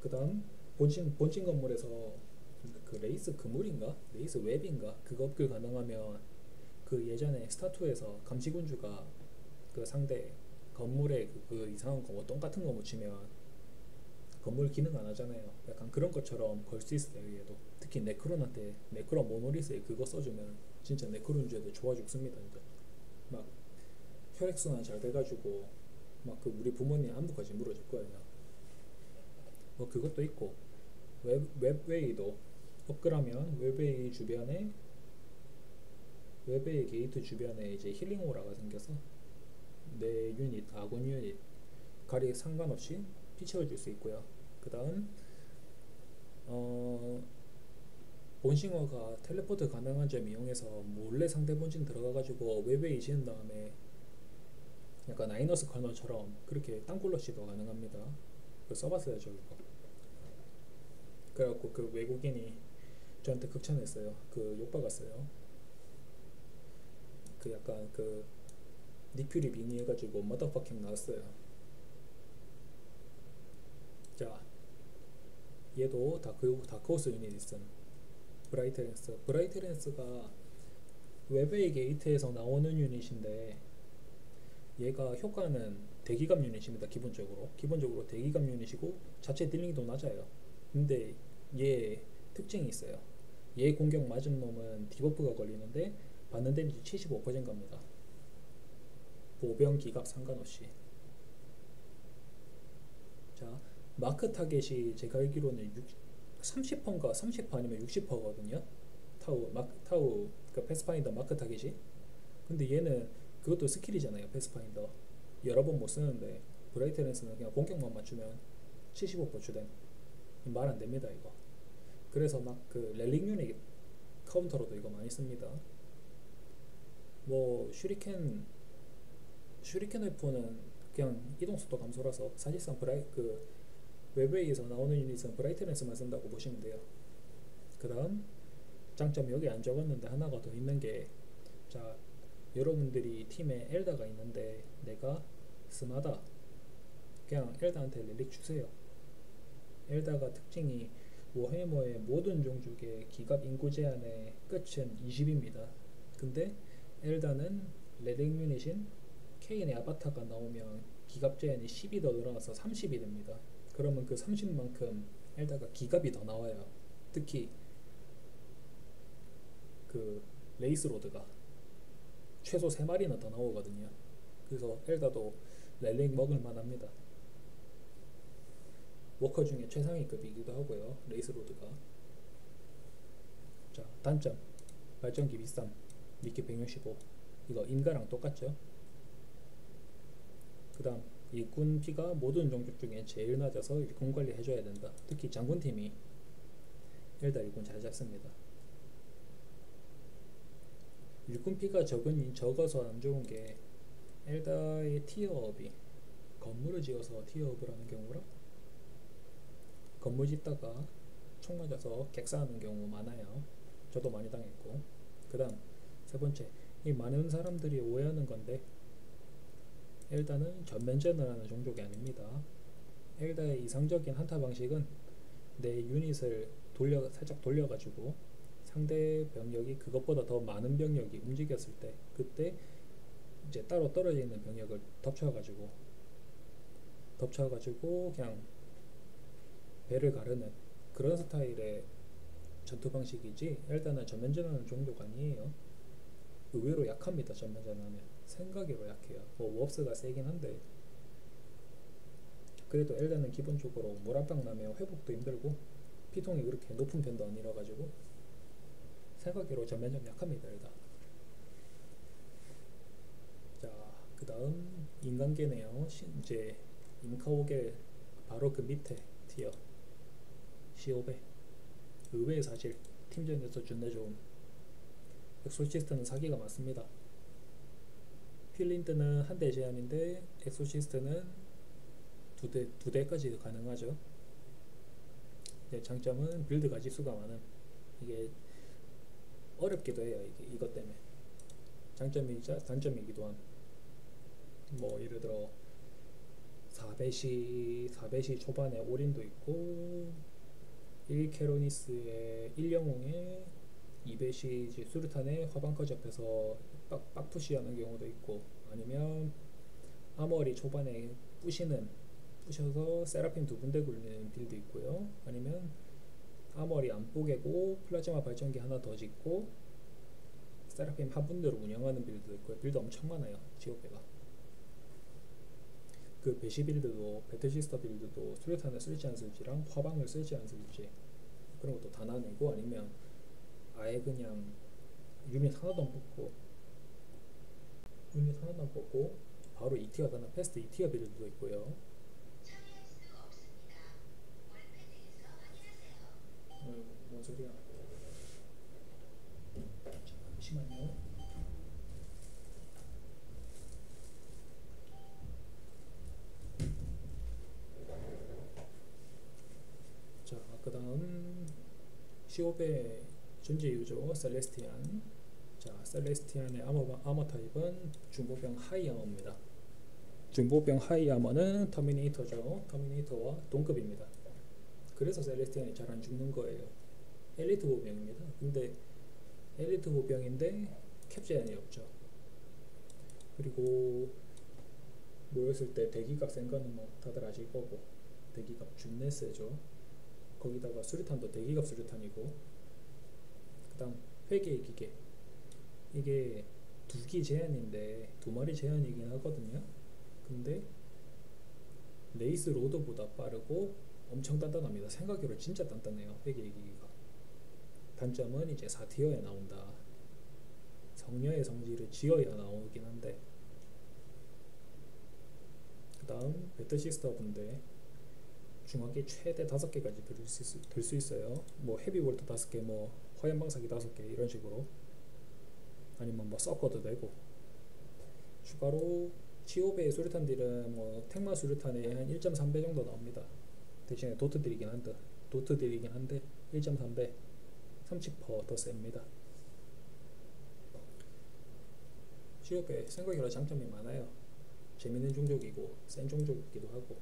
그 다음 본진 건물에서 그 레이스 그물인가? 레이스 웹인가? 그거 업글 가능하면 그 예전에 스타2에서 감시군주가 그 상대 건물에 그 이상한 거 뭐 똥 같은 거 묻히면 건물 기능 안 하잖아요. 약간 그런 것처럼 걸 수 있어요. 얘도 특히 네크론한테 네크론 모노리스에 그거 써주면 진짜 네크론 유저들 좋아 죽습니다. 진짜 막 혈액순환 잘 돼가지고 막 그 우리 부모님 안부까지 물어줄 거예요. 뭐 그것도 있고 웹웨이도 업글하면 웹웨이 게이트 주변에 이제 힐링 오라가 생겨서 내 유닛 아군 유닛 가리 상관없이 피 채워줄 수 있고요. 그 다음 본싱어가 텔레포트 가능한 점 이용해서 몰래 상대 본진 들어가가지고 웹웨이 지은 다음에 약간 나이너스 커널처럼 그렇게 땅굴러시도 가능합니다. 그거 써봤어요 저 이거. 그래갖고 그 외국인이 저한테 극찬했어요. 그 욕박았어요. 그 약간 그 닉퓨리 빙의해가지고 머더퍼킹 나왔어요. 자, 얘도 다크호스 유닛 있음. 브라이트랜스가 웹웨이 게이트에서 나오는 유닛인데 얘가 효과는 대기감 유닛입니다. 기본적으로 대기감 유닛이고 자체 딜링도 낮아요. 근데 얘 특징이 있어요. 얘 공격 맞은 놈은 디버프가 걸리는데 받는 데미지 75% 갑니다. 보병 기갑 상관없이. 자, 마크 타겟이 제가 알기로는 30%인가 30% 아니면 60%거든요. 타우 그 패스파인더 마크 타겟이. 근데 얘는 그것도 스킬이잖아요. 패스파인더 여러 번 못 쓰는데 브라이트랜스는 그냥 공격만 맞추면 75% 주된. 말 안 됩니다 이거. 그래서 막 그 렐릭 유닛 카운터로도 이거 많이 씁니다. 뭐 슈리켄 웨포는 그냥 이동속도 감소라서 사실상 그 웹웨이에서 나오는 유닛은 브라이트랜스만 쓴다고 보시면 돼요. 그 다음 장점 여기 안 적었는데 하나가 더 있는 게, 자, 여러분들이 팀에 엘다가 있는데 내가 스마다 그냥 엘다한테 렐릭 주세요. 엘다가 특징이 워해머의 모든 종족의 기갑 인구 제한의 끝은 20입니다. 근데 엘다는 렐릭 유닛인 케인의 아바타가 나오면 기갑 제한이 10이 더 늘어나서 30이 됩니다. 그러면 그 30만큼 엘다가 기갑이 더 나와요. 특히 그 레이스 로드가 최소 3마리는 더 나오거든요. 그래서 엘다도 렐릭 먹을만 합니다. 워커 중에 최상위급이기도 하고요. 레이스 로드가. 자, 단점 발전기 비쌈. 미끼 165. 이거 인가랑 똑같죠. 그 다음 일꾼 피가 모든 종족 중에 제일 낮아서 일꾼 관리 해줘야 된다. 특히 장군팀이 엘다 일꾼 잘 잡습니다. 일꾼 피가 적어서 안 좋은 게 엘다의 티어업이 건물을 지어서 티어업을 하는 경우라 건물 짓다가 총 맞아서 객사하는 경우 많아요. 저도 많이 당했고. 그 다음 세 번째, 이 많은 사람들이 오해하는 건데 엘다는 전면전을 하는 종족이 아닙니다. 엘다의 이상적인 한타 방식은 내 유닛을 살짝 돌려가지고 상대 병력이 그것보다 더 많은 병력이 움직였을 때 그때 이제 따로 떨어져 있는 병력을 덮쳐가지고 그냥 배를 가르는 그런 스타일의 전투 방식이지, 엘다는 전면전하는 종족 아니에요. 의외로 약합니다. 전면전하면 생각외로 약해요. 뭐 웍스가 세긴 한데 그래도 엘다는 기본적으로 모란빵 나면 회복도 힘들고 피통이 그렇게 높은 편도 아니라 가지고 생각외로 전면전 약합니다. 엘다. 자, 그 다음 인간계네요. 이제 인카오겔 바로 그 밑에 티어 C500 의외의 사실 팀전에서 존나 좋은 엑소시스트는 사기가 많습니다. 휠린드는 한 대 제한인데 엑소시스트는 두 대까지 가능하죠. 장점은 빌드 가지수가 많은 이게 어렵기도 해요. 이게 이것 때문에 장점이자 단점이기도 한 뭐 예를 들어 4배시 초반에 올인도 있고 1캐로니스의 1영웅에 2배시 수류탄에 화방까지 앞에서 빡푸시하는 경우도 있고 아니면 아머리 초반에 부셔서 세라핌 두 군데 굴리는 빌드 있고요. 아니면 아머리 안 뽀개고 플라즈마 발전기 하나 더 짓고 세라핌 한 분대로 운영하는 빌드도 있고요. 빌드 엄청 많아요. 지오페가 그 배시 빌드도 배틀시스터 빌드도 수류탄을 쓸지 안 쓸지랑 화방을 쓸지 안 쓸지 그런 것도 다 나뉘고 아니면 아예 그냥 유닛 하나도 안 뽑고 바로 2티어 가는 패스트 2티어 빌드도 있고요. 뭔 소리야? 잠시만요. 자, 그 다음 C5의 존재유저 셀레스티안. 자, 셀레스티안의 아머 타입은 중보병 하이 아머입니다. 중보병 하이 아머는 터미네이터죠. 터미네이터와 동급입니다. 그래서 셀레스티안이 잘 안 죽는 거예요. 엘리트 보병입니다. 근데 엘리트 보병인데 캡 제한이 없죠. 그리고 모였을 때 대기갑 센 거는 뭐 다들 아실 거고 대기갑 준내 세죠. 거기다가 수류탄도 대기갑 수류탄이고 그 다음 회계의 기계 이게 2기 제한인데 2마리 제한이긴 하거든요. 근데 레이스 로드보다 빠르고 엄청 단단합니다. 생각으로 진짜 단단해요. 회계의 기기가. 단점은 이제 4티어에 나온다. 성녀의 성질을 지어야 나오긴 한데 그 다음 배틀시스터 분대 중화기 최대 5개까지 들 수 있어요. 뭐 헤비볼트 5개 뭐 화염방사기 5개 이런 식으로 아니면 뭐 섞어도 되고 추가로 G5배의 수류탄들은 뭐 택마 수류탄에 한 1.3배 정도 나옵니다. 대신에 도트들이긴 한데 1.3배 30%더 셉니다. G5배 생각보다 장점이 많아요. 재밌는 종족이고 센 종족이기도 하고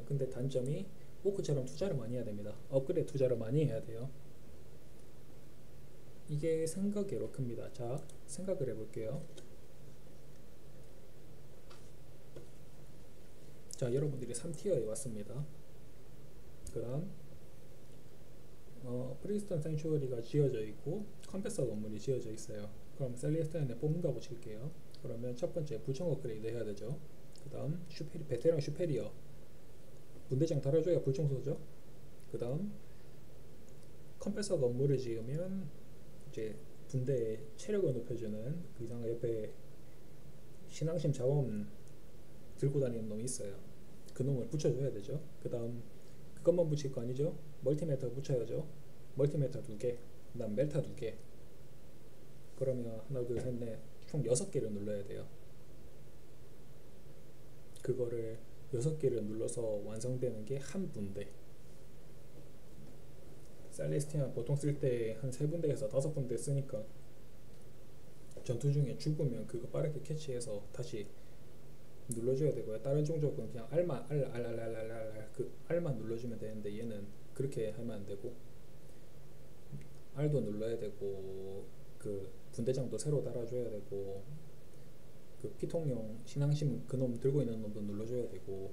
근데 단점이 오크처럼 투자를 많이 해야 됩니다. 업그레이드 투자를 많이 해야 돼요. 이게 생각외로 큽니다. 자, 생각을 해볼게요. 자, 여러분들이 3티어에 왔습니다. 그 다음 프리스턴 생츄어리가 지어져 있고 컴패서 건물이 지어져 있어요. 그럼 셀리스탄에 뽑는다고 칠게요. 그러면 첫 번째 불청 업그레이드 해야 되죠. 그 다음 베테랑 슈페리어 분대장 달아줘야 불청 쏘죠. 그 다음 컴패서 건물을 지으면 이제 분대의 체력을 높여주는 그 이상 옆에 신앙심 자원 들고 다니는 놈이 있어요. 그 놈을 붙여줘야 되죠. 그 다음 그것만 붙일 거 아니죠. 멀티메터 붙여야죠. 멀티메터 2개 그 다음 멜타 2개 그러면 하나 둘 셋 넷 총 6개를 눌러야 돼요. 그거를 6개를 눌러서 완성되는 게 한 분대. 셀레스티안 보통 쓸 때 한 3분대에서 5분대 쓰니까 전투 중에 죽으면 그거 빠르게 캐치해서 다시 눌러줘야 되고요. 다른 종족은 그냥 그 R만 눌러주면 되는데 얘는 그렇게 하면 안 되고 R도 눌러야 되고 그 분대장도 새로 달아줘야 되고 그 피통용 신앙심 그놈 들고 있는 놈도 눌러줘야 되고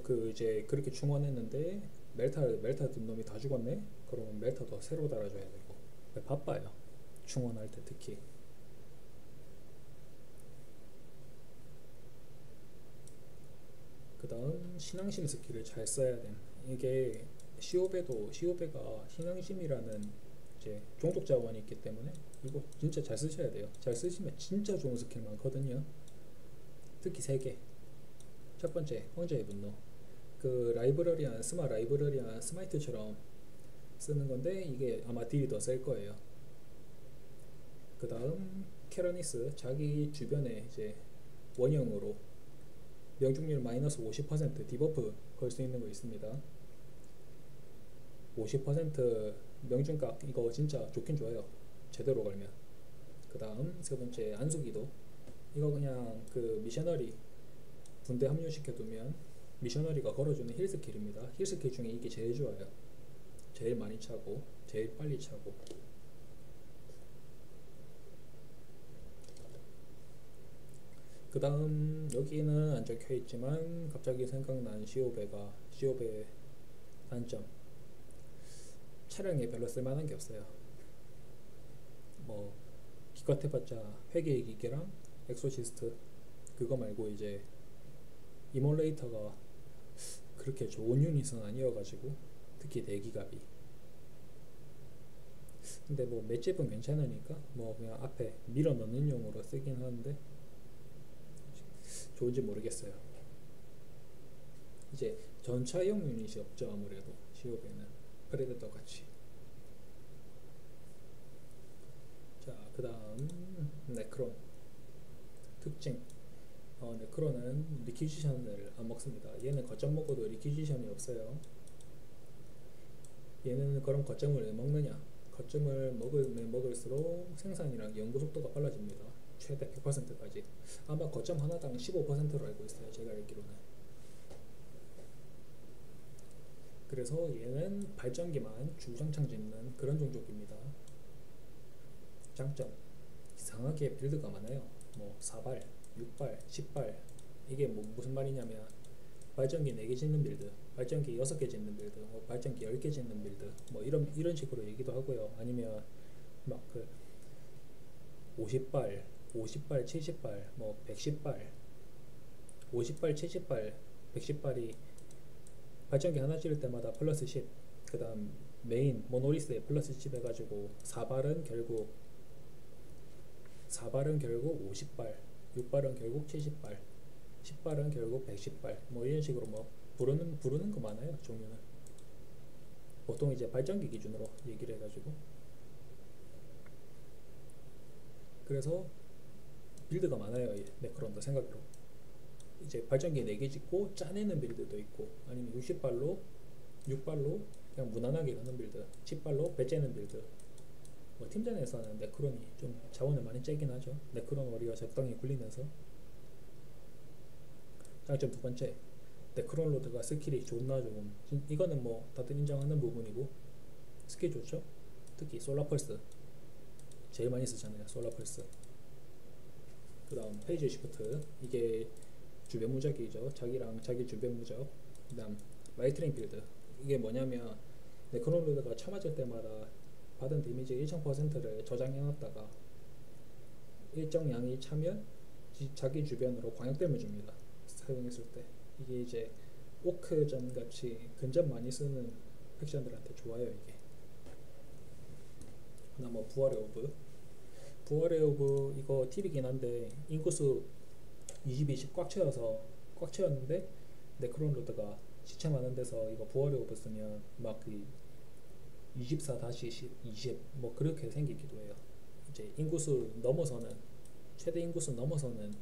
그 이제 그렇게 충원했는데 멜타 든 놈이 다 죽었네? 그러면 멜타도 새로 달아줘야 되고 바빠요. 충원할 때 특히. 그 다음 신앙심 스킬을 잘 써야 돼. 이게 시오베가 신앙심이라는 이제 종족 자원이 있기 때문에 이거 진짜 잘 쓰셔야 돼요. 잘 쓰시면 진짜 좋은 스킬 많거든요. 특히 3개. 첫 번째, 황제의 분노. 그 라이브러리한 스마 라이브러리한 스마이트처럼 쓰는 건데 이게 아마 딜이 더 셀 거예요. 그 다음 캐러니스, 자기 주변에 이제 원형으로 명중률 마이너스 50% 디버프 걸 수 있는 거 있습니다. 50% 명중각 이거 진짜 좋긴 좋아요. 제대로 걸면. 그 다음 세 번째 안수기도. 이거 그냥 그 미셔너리 군대 합류시켜두면 미셔너리가 걸어주는 힐 스킬입니다. 힐 스킬 중에 이게 제일 좋아요. 제일 많이 차고 제일 빨리 차고. 그 다음 여기는 안 적혀있지만 갑자기 생각난 시오베의 단점, 차량에 별로 쓸만한 게 없어요. 뭐 기껏 해봤자 회계의 기계랑 엑소시스트, 그거 말고 이제 이몰레이터가 그렇게 좋은 유닛은 아니어가지고, 특히 대기갑이. 근데 뭐 맷집은 괜찮으니까 뭐 그냥 앞에 밀어 넣는 용으로 쓰긴 하는데 좋은지 모르겠어요. 이제 전차용 유닛이 없죠. 아무래도 시오베는 프레데터 같이. 자, 그 다음 네크론 특징. 네크론은 리퀴지션을 안 먹습니다. 얘는 거점 먹어도 리퀴지션이 없어요. 얘는 그럼 거점을 왜 먹느냐? 거점을 먹으면 먹을수록 생산이랑 연구 속도가 빨라집니다. 최대 100%까지. 아마 거점 하나당 15%로 알고 있어요. 제가 알기로는. 그래서 얘는 발전기만 주장창 짓는 그런 종족입니다. 장점, 이상하게 빌드가 많아요. 뭐 4발, 6발, 10발. 이게 뭐 무슨 말이냐면 발전기 4개 짓는 빌드, 발전기 6개 짓는 빌드, 뭐 발전기 10개 짓는 빌드, 뭐 이런 식으로 얘기도 하고요. 아니면 막 그 50발, 50발, 70발, 뭐 110발, 50발, 70발, 110발이 발전기 하나 지을 때마다 플러스 10, 그 다음 메인 모노리스에 플러스 10 해가지고 4발은 결국 50발, 6발은 결국 70발, 10발은 결국 110발, 뭐 이런 식으로 뭐 부르는 거 많아요. 종류는 보통 이제 발전기 기준으로 얘기를 해가지고. 그래서 빌드가 많아요. 네크론도 생각으로. 이제 발전기 4개 짓고 짜내는 빌드도 있고, 아니면 6발로 그냥 무난하게 가는 빌드, 10발로 배째는 빌드. 뭐 팀전에서는 네크론이 좀 자원을 많이 째긴 하죠. 네크론 워리어 적당히 굴리면서. 장점 두 번째, 네크론 로드가 스킬이 존나 좋음. 이거는 뭐 다들 인정하는 부분이고, 스킬 좋죠. 특히 솔라펄스 제일 많이 쓰잖아요. 솔라펄스. 그 다음 페이지 시프트, 이게 주변 무적이죠. 자기랑 자기 주변 무적. 그 다음 라이트닝 필드, 이게 뭐냐면 네크론 로드가 쳐맞을 때마다 받은 데미지 1000%를 저장해놨다가 일정 양이 차면 자기 주변으로 광역댐을 줍니다. 사용했을 때. 이게 이제 오크전 같이 근접 많이 쓰는 팩션들한테 좋아요. 이게. 하나 뭐 부활의 오브 이거 팁이긴 한데, 인구수 20, 20 꽉 채웠는데 네크론 로드가 시체 많은 데서 이거 부활의 오브 쓰면 막 그 24-10, 20 뭐 그렇게 생기기도 해요. 이제 인구수 넘어서는, 최대 인구수 넘어서는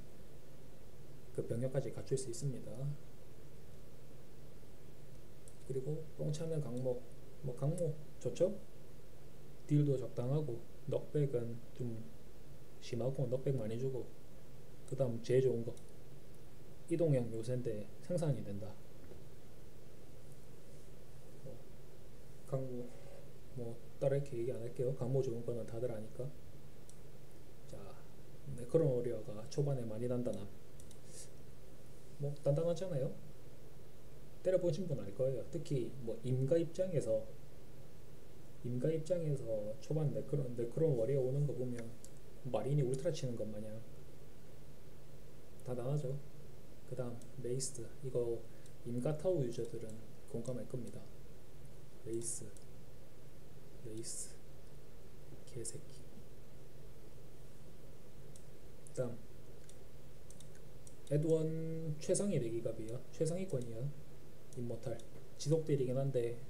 그 병력까지 갖출 수 있습니다. 그리고 똥차는 강목, 뭐 강목 좋죠? 딜도 적당하고 넉백은 좀 심하고 넉백 많이 주고. 그 다음 제일 좋은 거, 이동형 요새인데 생산이 된다. 뭐 강모 뭐 따로 이렇게 얘기 안 할게요. 강모 좋은 거는 다들 아니까. 자, 네크론 워리어가 초반에 많이 단단함. 뭐 단단하잖아요. 때려보신 분 알 거예요. 특히 뭐 임가 입장에서 초반 네크론 워리어 오는 거 보면 마린이 울트라 치는 것 마냥 단단하죠. 그 다음 레이스, 이거 임가 타워 유저들은 공감할 겁니다. 레이스 개새끼. 다음 에드원 최상위 대기갑이에요. 최상위권이에요. 임모탈 지속 딜이긴 한데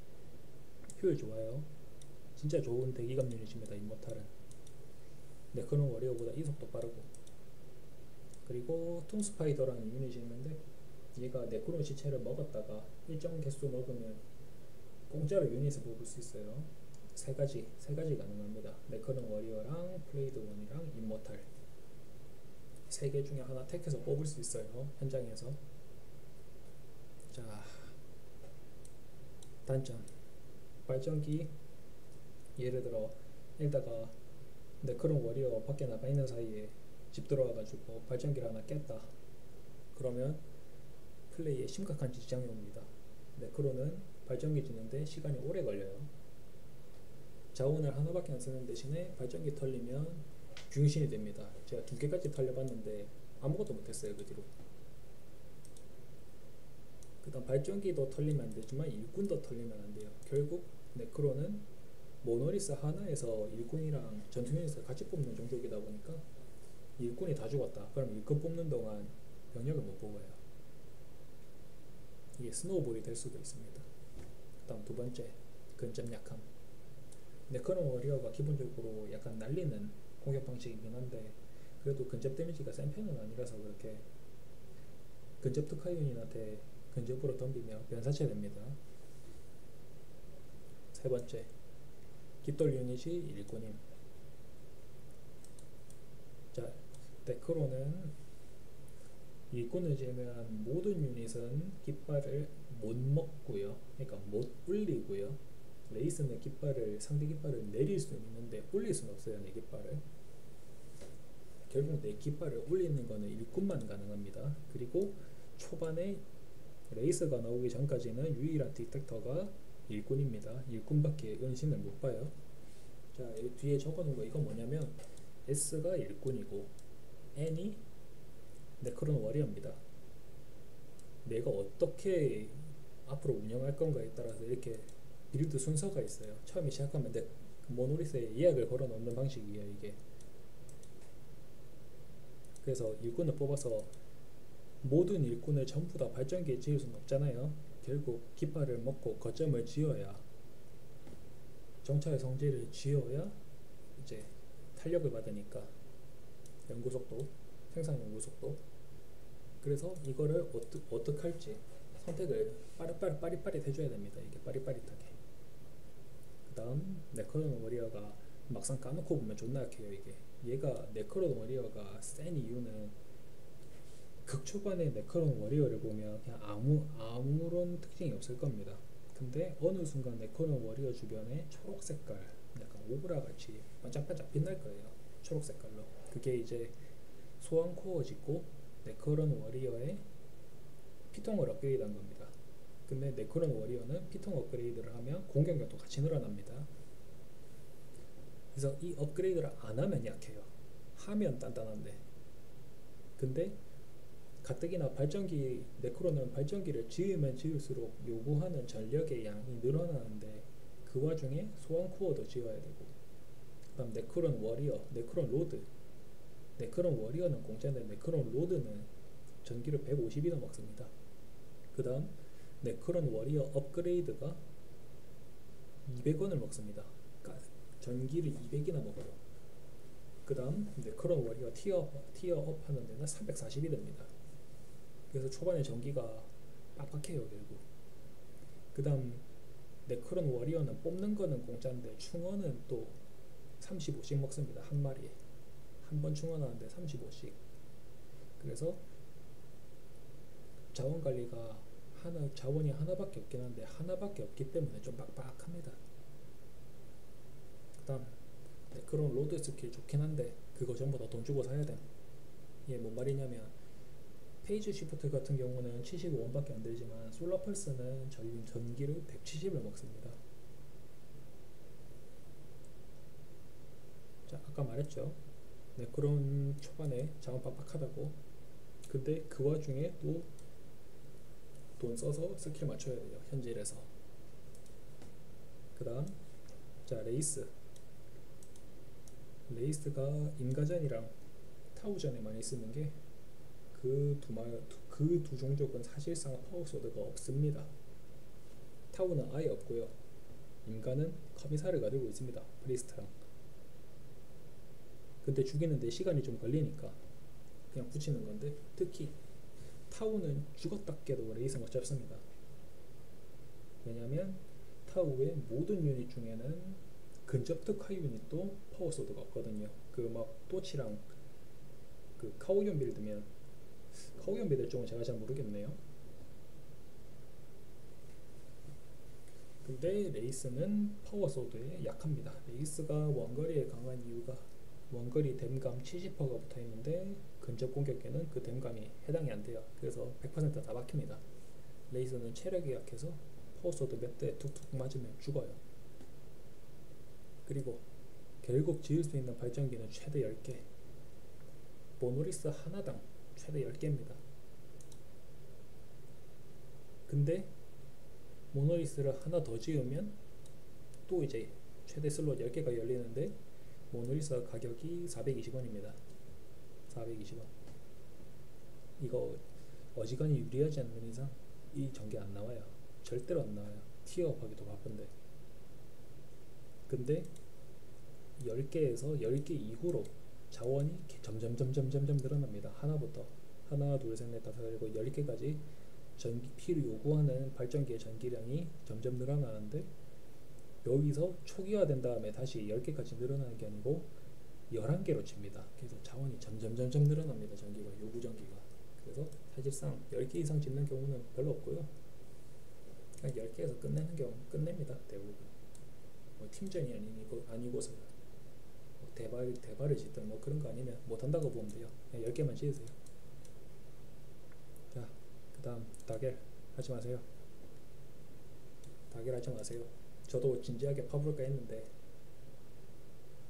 효율 좋아요. 진짜 좋은 대기갑 유닛입니다. 임모탈은 네크론 워리어보다 이속도 빠르고. 그리고 툼스파이더라는 유닛이 있는데 얘가 네크론 시체를 먹었다가 일정 개수 먹으면 공짜로 유닛을 뽑을 수 있어요. 세 가지 가능합니다. 네크론 워리어랑 플레이드 원이랑 임모탈 세 개 중에 하나 택해서 뽑을 수 있어요. 현장에서. 자, 단점 발전기 예를 들어 일다가 네크론 워리어 밖에 나가 있는 사이에 집 들어와가지고 발전기를 하나 깼다. 그러면 플레이에 심각한 지장이 옵니다. 네크론은 발전기 짓는데 시간이 오래 걸려요. 자원을 하나밖에 안 쓰는 대신에 발전기 털리면 병신이 됩니다. 제가 2개까지 털려봤는데 아무것도 못했어요. 그 뒤로. 그 다음 발전기도 털리면 안 되지만 일꾼도 털리면 안 돼요. 결국 네크론은 모노리스 하나에서 일꾼이랑 전투 유닛을 같이 뽑는 종족이다 보니까 일꾼이 다 죽었다. 그럼 일꾼 뽑는 동안 병력을 못 뽑아요. 이게 스노우볼이 될 수도 있습니다. 그 다음 두 번째 근접 약함. 네크론 워리어가 기본적으로 약간 날리는 공격 방식이긴 한데 그래도 근접 데미지가 센 편은 아니라서 그렇게 근접 특화 유닛한테 근접으로 덤비며 변사체 됩니다. 세 번째 깃돌 유닛이 일꾼임. 자, 네크론은 일꾼을 지으면 모든 유닛은 깃발을 못 먹고요. 그러니까 못 올리고요. 레이스는 깃발을 상대 깃발을 내릴 수는 있는데 올릴 수는 없어요. 내 깃발을. 결국 내 깃발을 올리는 거는 일꾼만 가능합니다. 그리고 초반에 레이스가 나오기 전까지는 유일한 디텍터가 일꾼입니다. 일꾼밖에 은신을 못 봐요. 자, 여기 뒤에 적어놓은 거 이건 뭐냐면 S가 일꾼이고 N이 네크론 워리어입니다. 내가 어떻게 앞으로 운영할 건가에 따라서 이렇게 빌드 순서가 있어요. 처음에 시작하면 모노리스에 예약을 걸어 놓는 방식이에요. 이게. 그래서 일꾼을 뽑아서 모든 일꾼을 전부 다 발전기에 지을 수는 없잖아요. 결국 깃발을 먹고 거점을 지어야 정찰 성질을 지어야 이제 탄력을 받으니까 연구속도, 생산 연구속도. 그래서 이거를 어떻게 할지 선택을 빠릿빠릿 해줘야 됩니다. 이게 빠릿빠릿하게. 그 다음 네크론 워리어가 막상 까놓고 보면 존나 약해요. 이게 얘가 네크론 워리어가 센 이유는 극초반에 네크론 워리어를 보면 그냥 아무런 특징이 없을 겁니다. 근데 어느 순간 네크론 워리어 주변에 초록 색깔 약간 오브라 같이 반짝반짝 빛날 거예요. 초록 색깔로. 그게 이제 소환 코어 짓고 네크론 워리어의 피통을 업그레이드한 겁니다. 근데 네크론 워리어는 피통 업그레이드를 하면 공격력도 같이 늘어납니다. 그래서 이 업그레이드를 안 하면 약해요. 하면 단단한데. 근데 가뜩이나 발전기 네크론은 발전기를 지으면 지을수록 요구하는 전력의 양이 늘어나는데 그 와중에 소환 코어도 지어야 되고 그 다음 네크론 워리어, 네크론 로드. 네크론 워리어는 공짜인데 네크론 로드는 전기를 150이나 먹습니다. 그 다음 네크론 워리어 업그레이드가 200원을 먹습니다. 그러니까 전기를 200이나 먹어요. 그 다음 네크론 워리어 티어업 하는 데는 340이 됩니다. 그래서 초반에 전기가 빡빡해요. 결국. 그 다음 네크론 워리어는 뽑는 거는 공짜인데 충원은 또 35씩 먹습니다. 한 마리에. 한 번 충원하는데 35씩. 그래서 자원 관리가 자원이 하나밖에 없긴 한데 하나밖에 없기 때문에 좀 빡빡합니다. 그 다음 네크론 로드 스킬 좋긴 한데 그거 전부 다 돈 주고 사야 돼. 이게 뭔 말이냐면 페이지 시프트 같은 경우는 75원밖에 안 들지만 솔라펄스는 전기를 170을 먹습니다. 자, 아까 말했죠. 네크론 초반에 자원 빡빡하다고. 근데 그 와중에 또 돈 써서 스킬 맞춰야 돼요. 현질에서. 그 다음 자 레이스가 인가전이랑 타우전에 많이 쓰는 게 그 두 종족은 사실상 파워소드가 없습니다. 타우는 아예 없고요. 인간은 커미사를 가지고 있습니다. 프리스트랑. 근데 죽이는데 시간이 좀 걸리니까 그냥 붙이는 건데, 특히 타우는 죽었다 깨도 레이스 못 잡습니다. 왜냐면 타우의 모든 유닛 중에는 근접 특화 유닛도 파워소드가 없거든요. 그 막 또치랑 그 카오연 빌드면, 카오연 빌드 쪽은 제가 잘 모르겠네요. 근데 레이스는 파워소드에 약합니다. 레이스가 원거리에 강한 이유가, 원거리 댐감 70%가 붙어있는데 근접 공격에는 그 댐감이 해당이 안 돼요. 그래서 100%다 막힙니다. 레이스는 체력이 약해서 파워소드 몇 대 툭툭 맞으면 죽어요. 그리고 결국 지을 수 있는 발전기는 최대 10개, 모노리스 하나당 최대 10개입니다. 근데 모노리스를 하나 더 지으면 또 이제 최대 슬롯 10개가 열리는데, 모노리스 가격이 420원입니다. 420원. 이거 어지간히 유리하지 않는 이상 이 전개 안 나와요. 절대로 안 나와요. 티어업 하기도 바쁜데. 근데 10개에서 10개 이후로 자원이 점점 늘어납니다. 하나부터 하나 둘 셋 넷 다섯 그리고 10개까지 전기 피를 요구하는 발전기의 전기량이 점점 늘어나는데, 여기서 초기화된 다음에 다시 10개까지 늘어나는 게 아니고 11개로 칩니다. 그래서 자원이 점점 늘어납니다. 전기가, 요구 전기가. 그래서 사실상 10개 이상 짓는 경우는 별로 없고요. 그냥 10개에서 끝내는 경우 끝냅니다. 대부분. 뭐 팀전이 아니고서야 뭐 대발을 짓든 뭐 그런 거 아니면 못한다고 보면 돼요. 그냥 10개만 지으세요. 자, 그 다음 다겔 하지 마세요. 다겔 하지 마세요. 저도 진지하게 파볼까 했는데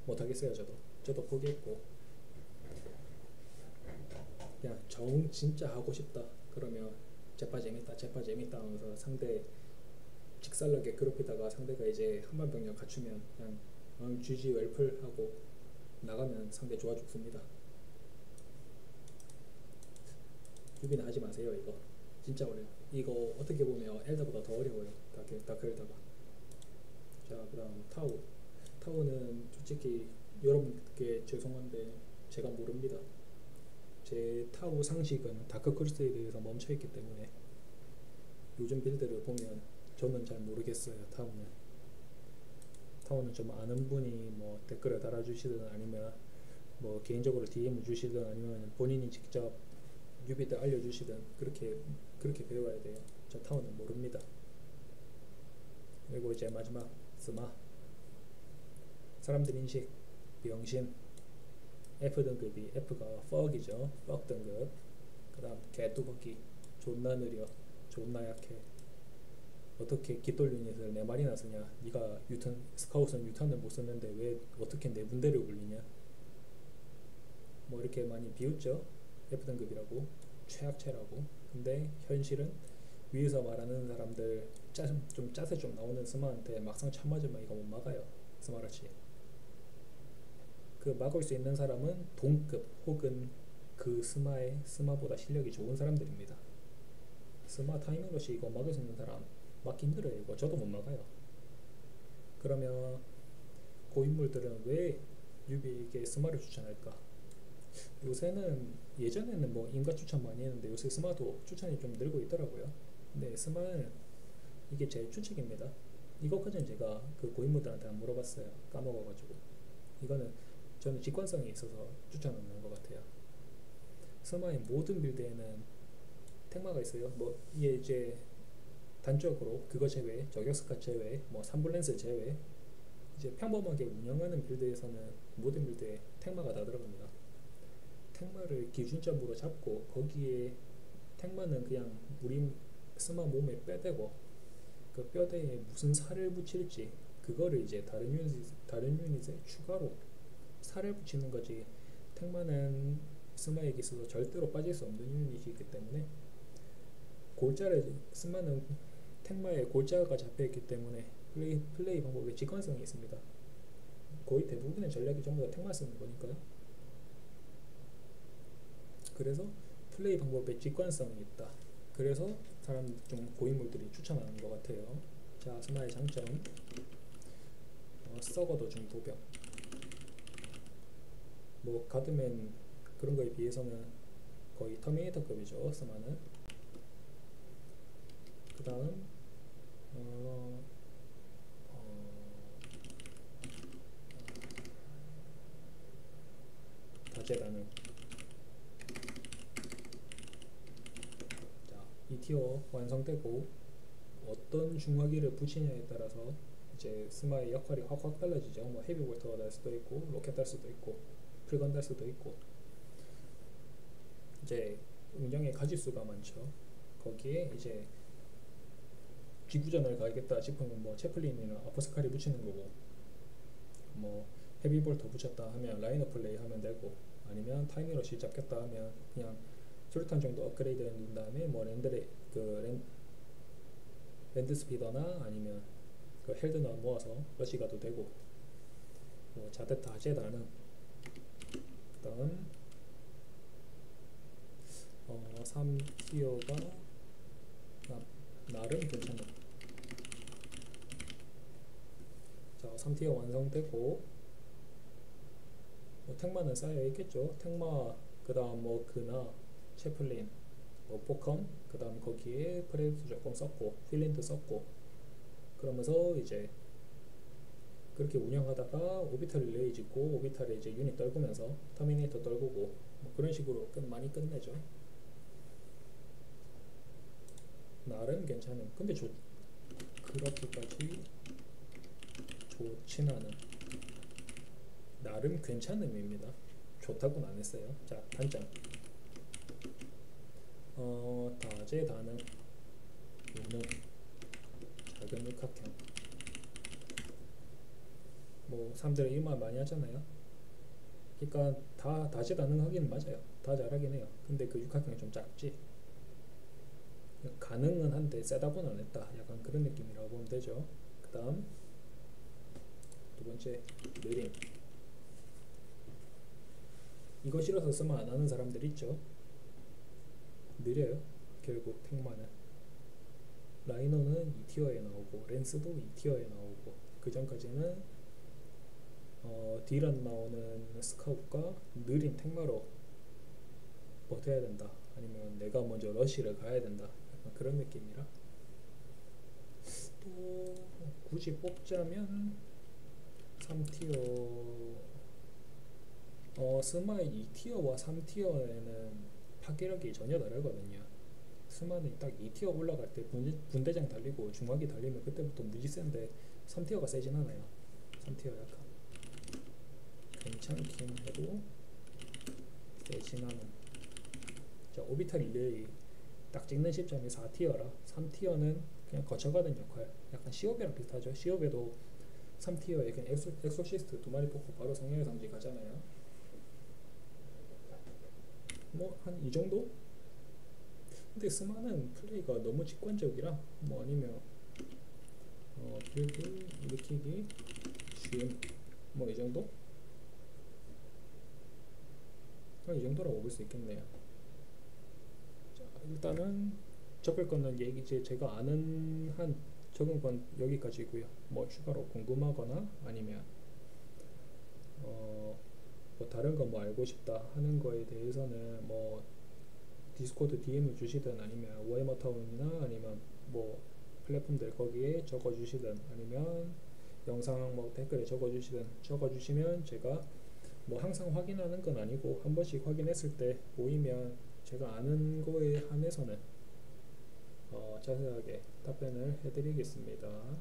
못하겠어요. 저도 포기했고, 그냥 진짜 하고 싶다 그러면 제파 재밌다 하면서 상대 직살나게 괴롭히다가 상대가 이제 한반병력 갖추면 그냥 GG 웰플 하고 나가면 상대 좋아 죽습니다. 유비는 하지 마세요. 이거 진짜 어려요. 이거 어떻게 보면 엘다보다 더 어려워요. 다크엘다가. 자, 그 다음 타우는 솔직히 여러분께 죄송한데 제가 모릅니다. 제 타우 상식은 다크 크루세이드에서 멈춰있기 때문에 요즘 빌드를 보면 저는 잘 모르겠어요. 타우는 좀 아는 분이 뭐 댓글을 달아주시든 아니면 뭐 개인적으로 DM 주시든 아니면 본인이 직접 뉴비들 알려주시든 그렇게 배워야 돼요. 저 타우는 모릅니다. 그리고 이제 마지막 스마. 사람들 인식 병신. F등급이 F가 퍽이죠. 퍽 등급. 그 다음 개뚜벅이. 존나 느려. 존나 약해. 어떻게 깃돌 유닛을 4마리나 쓰냐. 네가 스카웃은 유탄을 못 썼는데 왜 어떻게 4분대를 굴리냐. 뭐 이렇게 많이 비웃죠. F등급이라고, 최악체라고. 근데 현실은 위에서 말하는 사람들 좀 짜세 좀 나오는 스마한테 막상 참맞으면 이거 못 막아요. 스마라치. 그 막을 수 있는 사람은 동급 혹은 그 스마보다 실력이 좋은 사람들입니다. 스마 타이밍러시 이거 막을 수 있는 사람 막기 힘들어요. 이거 저도 못 막아요. 그러면 고인물들은 왜 뉴비에게 스마를 추천할까? 요새는, 예전에는 뭐 인가 추천 많이 했는데 요새 스마도 추천이 좀 늘고 있더라고요. 근데 스마는 이게 제 추측입니다. 이것까지는 제가 그 고인물들한테 안 물어봤어요. 까먹어가지고. 이거는 저는 직관성이 있어서 추천하는 것 같아요. 스마의 모든 빌드에는 택마가 있어요. 뭐 이게 이제 단적으로 그거 제외, 저격스카 제외, 뭐 3블렌스 제외, 이제 평범하게 운영하는 빌드에서는 모든 빌드에 택마가 다 들어갑니다. 택마를 기준점으로 잡고 거기에 택마는 그냥 우리 스마 몸에 뼈대고 그 뼈대에 무슨 살을 붙일지 그거를 이제 다른 유닛에 추가로 살을 붙이는 거지. 택마는 스마에게 있어서 절대로 빠질 수 없는 유닛이기 때문에 스마는 택마에 골자가 잡혀있기 때문에 플레이 방법에 직관성이 있습니다. 거의 대부분의 전략이 전부 다 택마 쓰는 거니까요. 그래서 플레이 방법에 직관성이 있다. 그래서 사람 좀 고인물들이 추천하는 것 같아요. 자, 스마의 장점. 썩어도 중도병. 뭐 가드맨 그런 거에 비해서는 거의 터미네이터급이죠. 스마는. 그 다음 다재다능. 자, 이 티어 완성되고 어떤 중화기를 붙이냐에 따라서 이제 스마의 역할이 확확 달라지죠. 뭐 헤비볼터가 달 수도 있고 로켓 달 수도 있고 프리건 달 수도 있고 이제 응용의 가지수가 많죠. 거기에 이제 지구전을 가겠다 싶으면 뭐 채플린이나 아포스칼이 붙이는 거고, 뭐 헤비볼터 붙였다 하면 라이너 플레이 하면 되고, 아니면 타이밍러시 잡겠다 하면 그냥 수류탄 정도 업그레이드 해둔 다음에 뭐 랜드 스피더나 아니면 그 헬드나 모아서 러시 가도 되고, 뭐 자데타 제다는. 그 다음 3티어가 나름 괜찮아. 자, 3티어 완성되고 뭐 택마는 쌓여 있겠죠. 택마, 그 다음 뭐 그나 채플린, 뭐 포컨, 그 다음 거기에 프레디트 조금 썼고 필린드 썼고, 그러면서 이제 그렇게 운영하다가 오비탈 릴레이 짓고 오비탈에 이제 유닛 떨구면서 터미네이터 떨구고 뭐 그런 식으로 많이 끝내죠. 나름 괜찮은. 근데 그렇게까지 좋진 않은, 나름 괜찮음입니다. 좋다고는 안 했어요. 자, 단점. 다재다능, 무능, 작은 육각형. 뭐 사람들이 이 말 많이 하잖아요. 그러니까 다재다능하기는 맞아요. 다 잘하긴 해요. 근데 그 육각형이 좀 작지. 가능은 한데 세다고는 안 했다. 약간 그런 느낌이라고 보면 되죠. 그 다음 두 번째, 느림. 이거 싫어서 쓰면 안 하는 사람들 있죠. 느려요. 결국 택마는. 라이너는 2티어에 나오고 랜스도 2티어에 나오고, 그 전까지는 딜 안 나오는 스카웃과 느린 택마로 버텨야 된다. 아니면 내가 먼저 러쉬를 가야 된다. 약간 그런 느낌이라. 또 굳이 뽑자면 3티어, 스마의 2티어와 3티어에는 파괴력이 전혀 다르거든요. 스마는 딱 2티어 올라갈 때 분대장 달리고 중화기 달리면 그때부터 무지 센데 3티어가 세진 않아요. 3티어 약간 괜찮긴 해도 세진 않은. 자, 오비탈 릴레이 딱 찍는 시점이 4티어라 3티어는 그냥 거쳐가는 역할. 약간 시오베랑 비슷하죠. 시오베도 3티어에 그냥 엑소시스트 2마리 뽑고 바로 성향의 상징 가잖아요. 뭐 한 이 정도? 근데 스마는 플레이가 너무 직관적이라 뭐 아니면 빌드 일으키기 쉬운, 뭐 이 정도? 이 정도라고 볼 수 있겠네요. 자, 일단은 적을 거는 이제 제가 아는 한 적은 건 여기까지고요. 뭐 추가로 궁금하거나 아니면 뭐 다른 거 뭐 알고 싶다 하는 거에 대해서는 뭐 디스코드 DM을 주시든 아니면 워해머타운이나 아니면 뭐 플랫폼들 거기에 적어주시든 아니면 영상 뭐 댓글에 적어주시면 제가 뭐 항상 확인하는 건 아니고 한 번씩 확인했을 때 보이면 제가 아는 거에 한해서는 자세하게 답변을 해드리겠습니다.